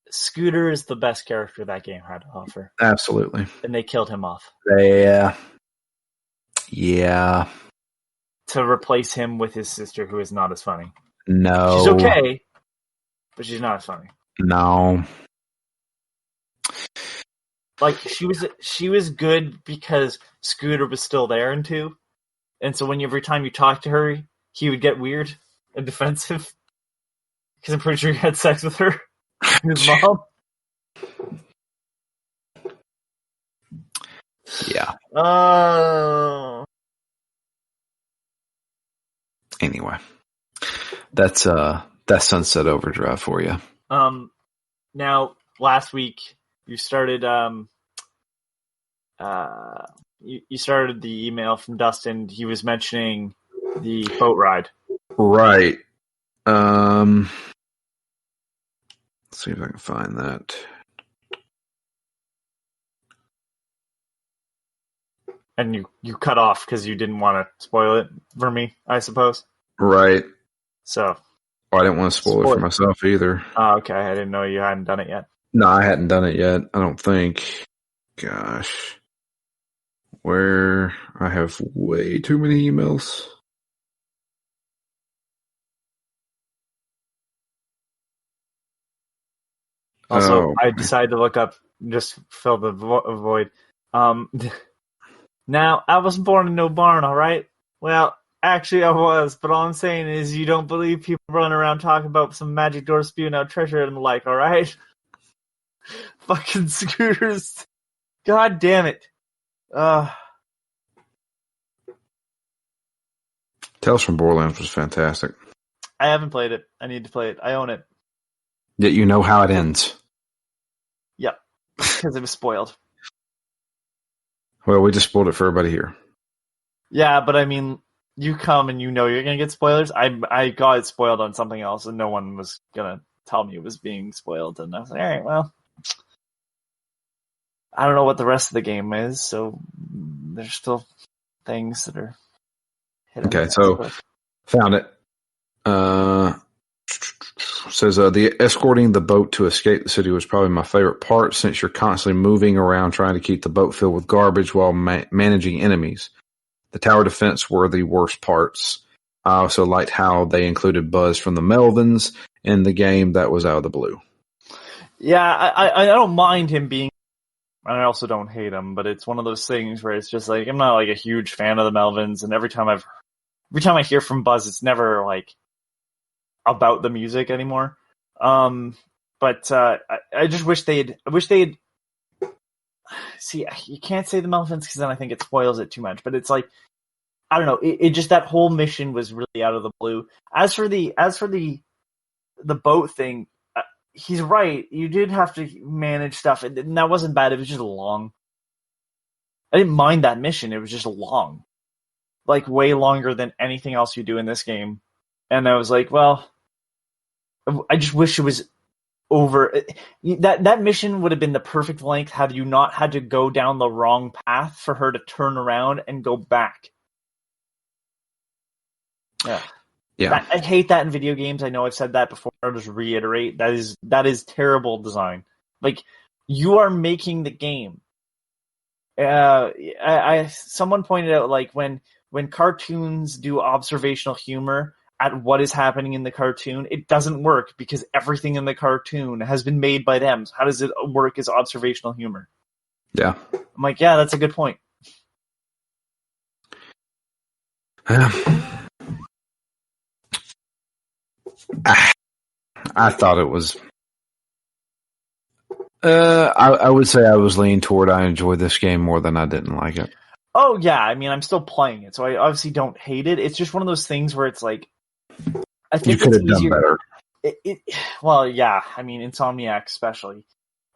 Scooter is the best character that game had to offer. Absolutely. And they killed him off. Yeah. To replace him with his sister, who is not as funny. No. She's okay, but she's not as funny. No. Like, she was good because Scooter was still there in 2. And so every time you talk to her, he would get weird and defensive. Because I'm pretty sure he had sex with her. His mom. Yeah. Anyway, that's Sunset Overdrive for you. Now, last week you started you started the email from Dustin. He was mentioning the boat ride. Right. Let's see if I can find that. And you cut off because you didn't want to spoil it for me, I suppose. Right. So. Oh, I didn't want to spoil it for myself either. Oh, okay. I didn't know you hadn't done it yet. No, I hadn't done it yet. I don't think. Gosh. Where I have way too many emails. Also, I decided to look up, just fill the void. Now, I wasn't born in no barn, all right? Well, actually, I was, but all I'm saying is you don't believe people running around talking about some magic door spewing out treasure and the like, all right? Fucking scooters. God damn it. Tales from Borderlands was fantastic. I haven't played it. I need to play it. I own it. Yet you know how it ends. Yep, because it was spoiled. Well, we just spoiled it for everybody here. Yeah, but I mean, you come and you know you're going to get spoilers. I got it spoiled on something else, and no one was going to tell me it was being spoiled. And I was like, all right, well, I don't know what the rest of the game is, so there's still things that are hidden. Okay, so found it. Says the escorting the boat to escape the city was probably my favorite part, since you're constantly moving around trying to keep the boat filled with garbage while managing enemies. The tower defense were the worst parts. I also liked how they included Buzz from the Melvins in the game. That was out of the blue. Yeah, I don't mind him being, and I also don't hate him, but it's one of those things where it's just like, I'm not like a huge fan of the Melvins, and every time I hear from Buzz, it's never like about the music anymore. But I just wish they'd see, you can't say the Melvins because then I think it spoils it too much, but it's like, I don't know, it just, that whole mission was really out of the blue. As for the boat thing, he's right. You did have to manage stuff, and that wasn't bad. It was just long. I didn't mind that mission. It was just long, like way longer than anything else you do in this game. And I was like, well, I just wish it was over. That mission would have been the perfect length had you not had to go down the wrong path for her to turn around and go back. Yeah. I hate that in video games. I know I've said that before. I'll just reiterate. That is terrible design. Like, you are making the game. Someone pointed out, like, when cartoons do observational humor at what is happening in the cartoon, it doesn't work because everything in the cartoon has been made by them. So how does it work as observational humor? Yeah. I'm like, yeah, that's a good point. I thought it was. I would say I was leaning toward I enjoyed this game more than I didn't like it. Oh yeah, I mean, I'm still playing it, so I obviously don't hate it. It's just one of those things where it's like, I think you could have done better. Well, yeah, I mean, Insomniac especially.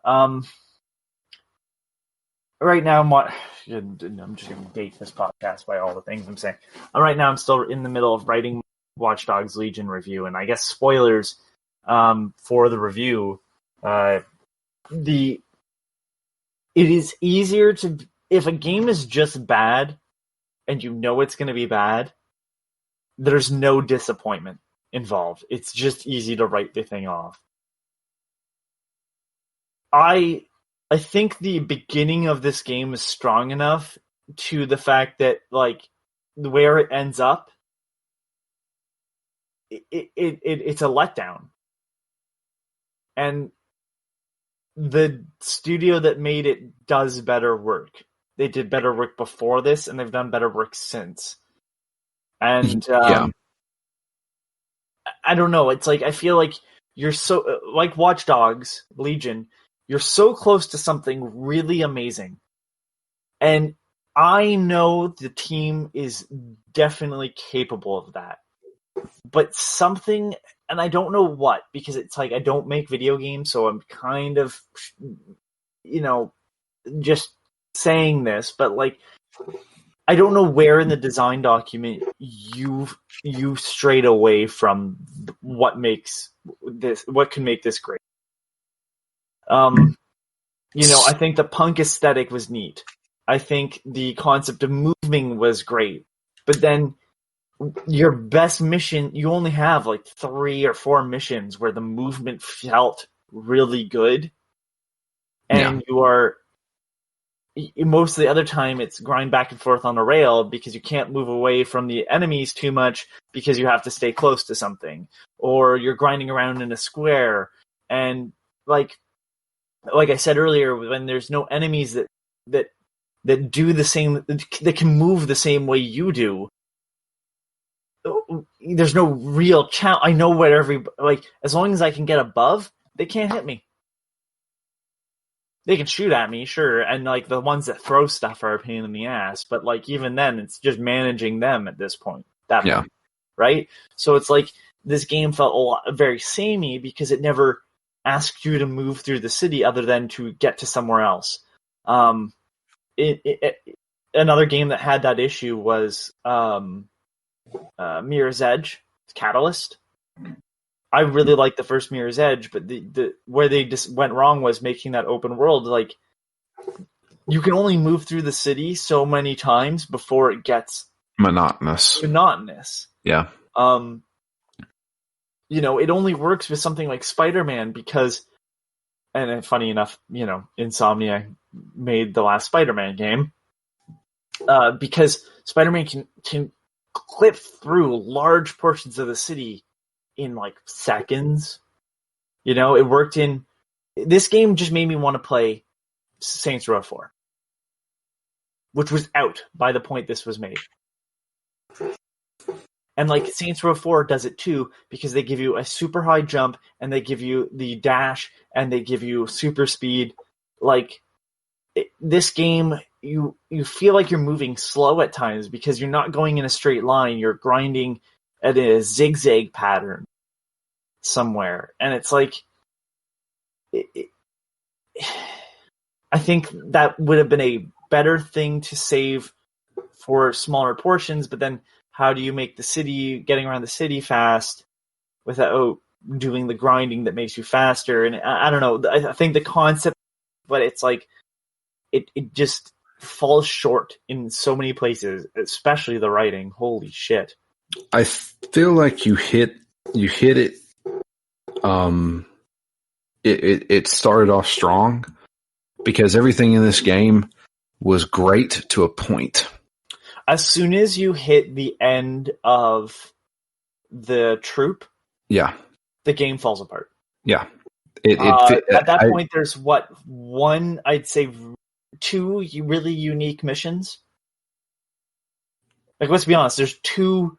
Right now, I'm just going to date this podcast by all the things I'm saying. Right now, I'm still in the middle of writing Watch Dogs Legion review, and I guess spoilers for the review. It is easier to, if a game is just bad and you know it's going to be bad, there's no disappointment involved. It's just easy to write the thing off. I think the beginning of this game is strong enough to the fact that, like, where it ends up, it's a letdown. And the studio that made it does better work. They did better work before this, and they've done better work since. And I don't know. It's like, I feel like you're so, like Watch Dogs Legion, you're so close to something really amazing. And I know the team is definitely capable of that. But something and I don't know what, because it's like I don't make video games, so I'm kind of, just saying this, but like I don't know where in the design document you strayed away from what can make this great. I think the punk aesthetic was neat. I think the concept of moving was great, but then your best mission, you only have like 3 or 4 missions where the movement felt really good, and you are most of the other time it's grind back and forth on a rail because you can't move away from the enemies too much because you have to stay close to something, or you're grinding around in a square, and like I said earlier, when there's no enemies that do the same, that can move the same way you do, there's no real challenge. I know where as long as I can get above, they can't hit me. They can shoot at me, sure, and like the ones that throw stuff are a pain in the ass, but like even then, it's just managing them at this point. Point, right? So it's like this game felt very samey because it never asked you to move through the city other than to get to somewhere else. Another game that had that issue was Mirror's Edge, Catalyst. I really liked the first Mirror's Edge, but the where they just went wrong was making that open world. Like, you can only move through the city so many times before it gets monotonous. Yeah. It only works with something like Spider-Man because, and funny enough, Insomnia made the last Spider-Man game, because Spider-Man can clip through large portions of the city in like seconds. It worked in this game. Just made me want to play Saints Row 4, which was out by the point this was made. And like Saints Row 4 does it too, because they give you a super high jump and they give you the dash and they give you super speed. Like this game, you feel like you're moving slow at times because you're not going in a straight line. You're grinding at a zigzag pattern somewhere. And it's like, I think that would have been a better thing to save for smaller portions, but then how do you make getting around the city fast without doing the grinding that makes you faster? And I don't know. I think the concept, but it's like, it just falls short in so many places, especially the writing. Holy shit. I feel like you hit it. It started off strong because everything in this game was great to a point. As soon as you hit the end of the troop, the game falls apart. Yeah. At that point, there's one, I'd say 2 really unique missions. Like, let's be honest, there's 2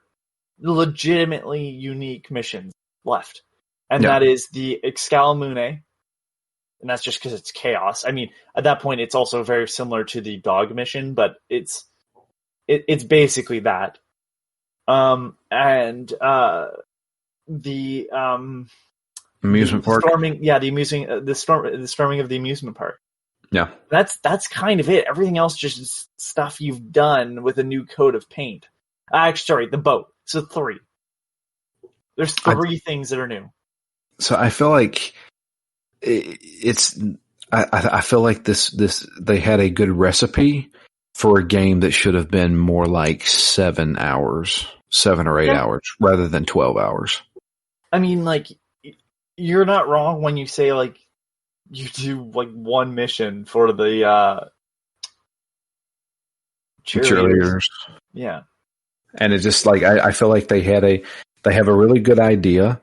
legitimately unique missions left. And that is the Excalimune, and that's just because it's chaos. I mean, at that point, it's also very similar to the dog mission, but it's basically that. And the amusement park. Storming, the storming of the amusement park. Yeah, that's kind of it. Everything else just stuff you've done with a new coat of paint. Sorry, the boat. So 3. There's 3 things that are new. So I feel like it's. I feel like this they had a good recipe for a game that should have been more like 7 hours, 7 or 8 hours, rather than 12 hours. I mean, like, you're not wrong when you say like you do like one mission for the cheerleaders. Yeah, and it's just like I feel like they have a really good idea,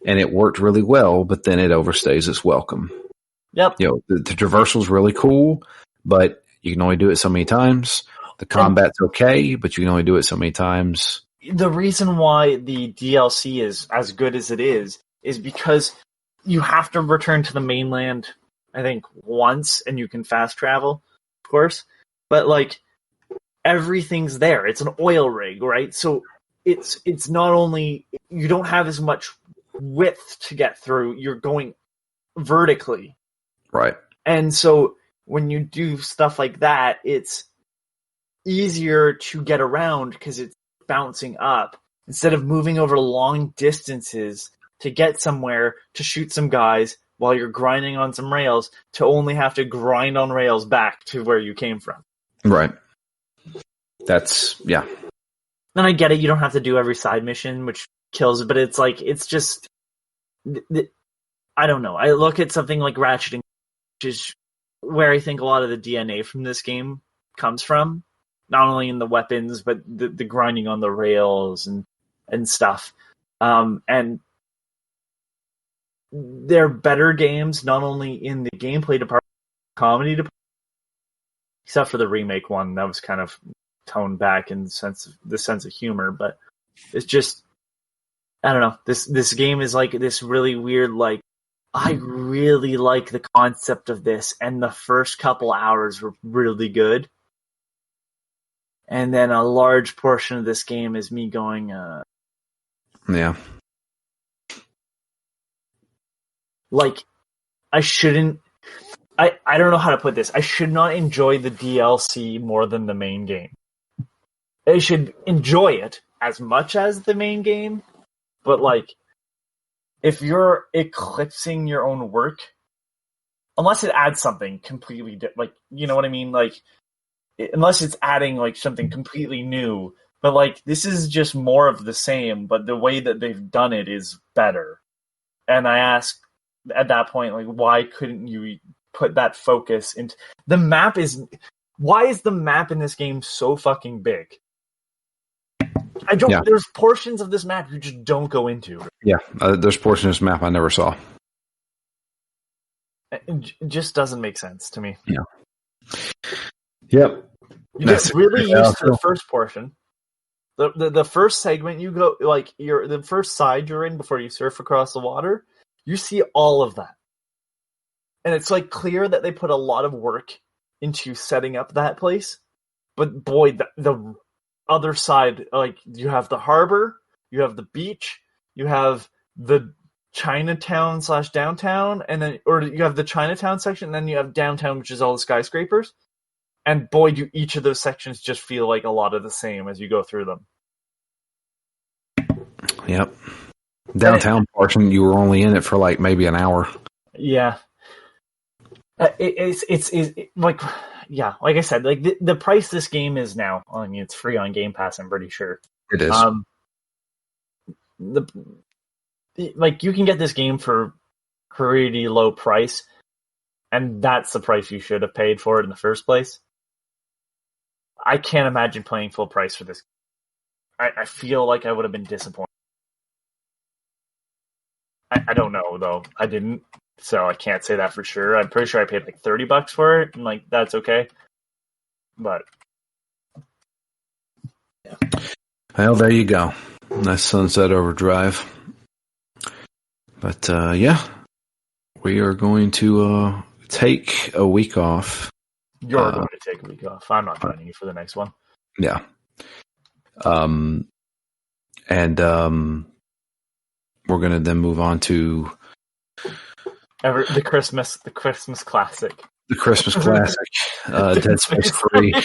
and it worked really well, but then it overstays its welcome. Yep. The traversal's really cool, but you can only do it so many times. The combat's okay, but you can only do it so many times. The reason why the DLC is as good as it is because you have to return to the mainland, I think, once, and you can fast travel, of course. But like, everything's there. It's an oil rig, right? So it's not only, you don't have as much width to get through. You're going vertically. Right. And so when you do stuff like that, it's easier to get around because it's bouncing up instead of moving over long distances to get somewhere to shoot some guys while you're grinding on some rails to only have to grind on rails back to where you came from. Right. That's, yeah. And I get it, you don't have to do every side mission, which kills it, but it's like, it's just, I don't know. I look at something like Ratchet, which is where I think a lot of the DNA from this game comes from, not only in the weapons, but the grinding on the rails and stuff. And they're better games, not only in the gameplay department, comedy department, except for the remake one that was kind of toned back in the sense of humor. But it's just, I don't know. This game is like this really weird, like, I really like the concept of this, and the first couple hours were really good. And then a large portion of this game is me going, yeah. Like, I shouldn't, I don't know how to put this. I should not enjoy the DLC more than the main game. I should enjoy it as much as the main game, but like, if you're eclipsing your own work, unless it adds something completely like, you know what I mean? Like, unless it's adding like something completely new, but like, this is just more of the same, but the way that they've done it is better. And I ask at that point, like, why couldn't you put that focus into the map? Why is the map in this game so fucking big? I don't. Yeah. There's portions of this map you just don't go into. Yeah, there's portions of this map I never saw. It just doesn't make sense to me. Yeah. Yep. You get really used to the first portion. The first segment you go, like, the first side you're in before you surf across the water, you see all of that. And it's like clear that they put a lot of work into setting up that place. But boy, the other side, like, you have the harbor, you have the beach, you have the Chinatown / downtown, and then, or you have the Chinatown section, and then you have downtown, which is all the skyscrapers. And boy, do each of those sections just feel like a lot of the same as you go through them. Yep. Downtown portion, you were only in it for like maybe an hour. Yeah. It's like, yeah, like I said, like the price this game is now, I mean, it's free on Game Pass, I'm pretty sure. It is. Like, you can get this game for pretty low price, and that's the price you should have paid for it in the first place. I can't imagine paying full price for this. I feel like I would have been disappointed. I don't know, though. I didn't, so I can't say that for sure. I'm pretty sure I paid like $30 for it, and like, that's okay. But yeah. Well, there you go. Nice Sunset Overdrive. But yeah, we are going to take a week off. You're going to take a week off. I'm not joining you for the next one. Yeah. And we're going to then move on to the Christmas classic. The Christmas classic, Dead Space 3.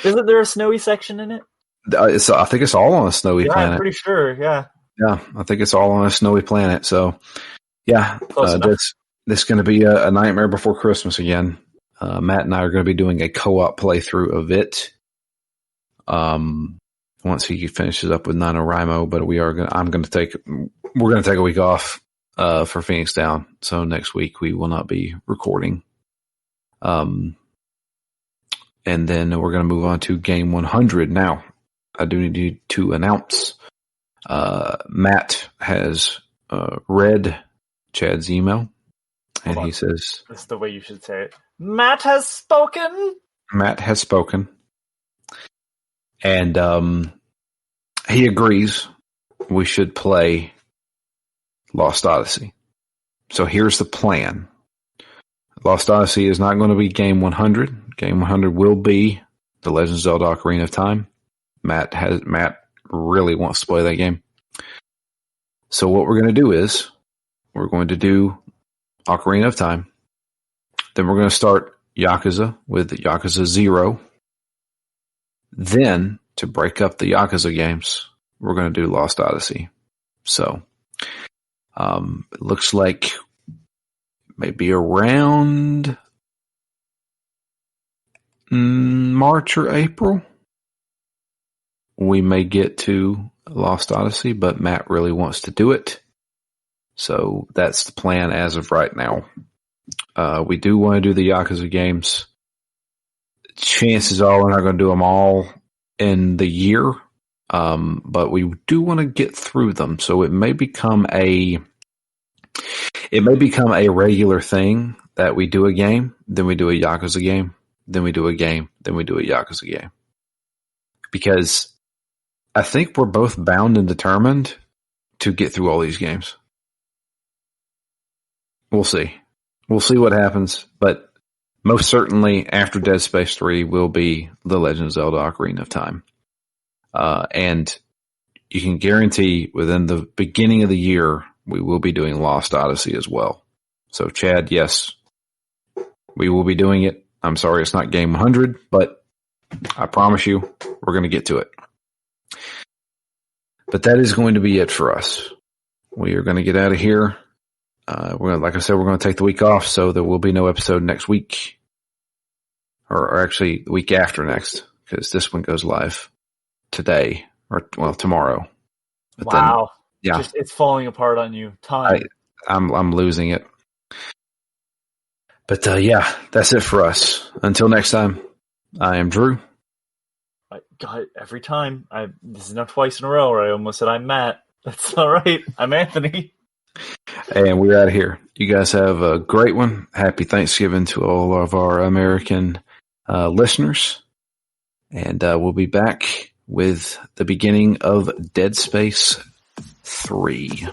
Isn't there a snowy section in it? I think it's all on a snowy planet. I'm pretty sure, yeah. Yeah, I think it's all on a snowy planet. So, yeah, this is going to be a Nightmare Before Christmas again. Matt and I are going to be doing a co-op playthrough of it. Once he finishes up with NaNoWriMo, but we're going to take a week off for Phoenix Down. So next week we will not be recording. And then we're going to move on to game 100. Now, I do need to announce Matt has read Chad's email, and he says, "That's the way you should say it." Matt has spoken. Matt has spoken, and he agrees we should play Lost Odyssey. So here's the plan. Lost Odyssey is not going to be game 100. Game 100 will be The Legend of Zelda: Ocarina of Time. Matt really wants to play that game. So what we're going to do is we're going to do Ocarina of Time. Then we're going to start Yakuza with Yakuza 0. Then, to break up the Yakuza games, we're going to do Lost Odyssey. So, it looks like maybe around March or April, we may get to Lost Odyssey, but Matt really wants to do it. So that's the plan as of right now. We do want to do the Yakuza games. Chances are we're not going to do them all in the year, but we do want to get through them. So it may become a regular thing that we do a game, then we do a Yakuza game, then we do a game, then we do a Yakuza game. Because I think we're both bound and determined to get through all these games. We'll see. We'll see what happens, but most certainly after Dead Space 3 will be The Legend of Zelda Ocarina of Time. And you can guarantee within the beginning of the year, we will be doing Lost Odyssey as well. So Chad, yes, we will be doing it. I'm sorry it's not game 100, but I promise you we're going to get to it. But that is going to be it for us. We are going to get out of here. Like I said, we're going to take the week off, so there will be no episode next week. Or actually, the week after next, because this one goes live today, or, well, tomorrow. But wow. Then, yeah. It's falling apart on you. Time. I'm losing it. But yeah, that's it for us. Until next time, I am Drew. God, every time. This is now twice in a row where I almost said I'm Matt. That's all right. I'm Anthony. And we're out of here. You guys have a great one. Happy Thanksgiving to all of our American listeners. And we'll be back with the beginning of Dead Space 3.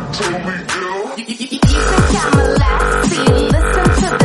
Mentally ill. You think I'm a lassie? Listen to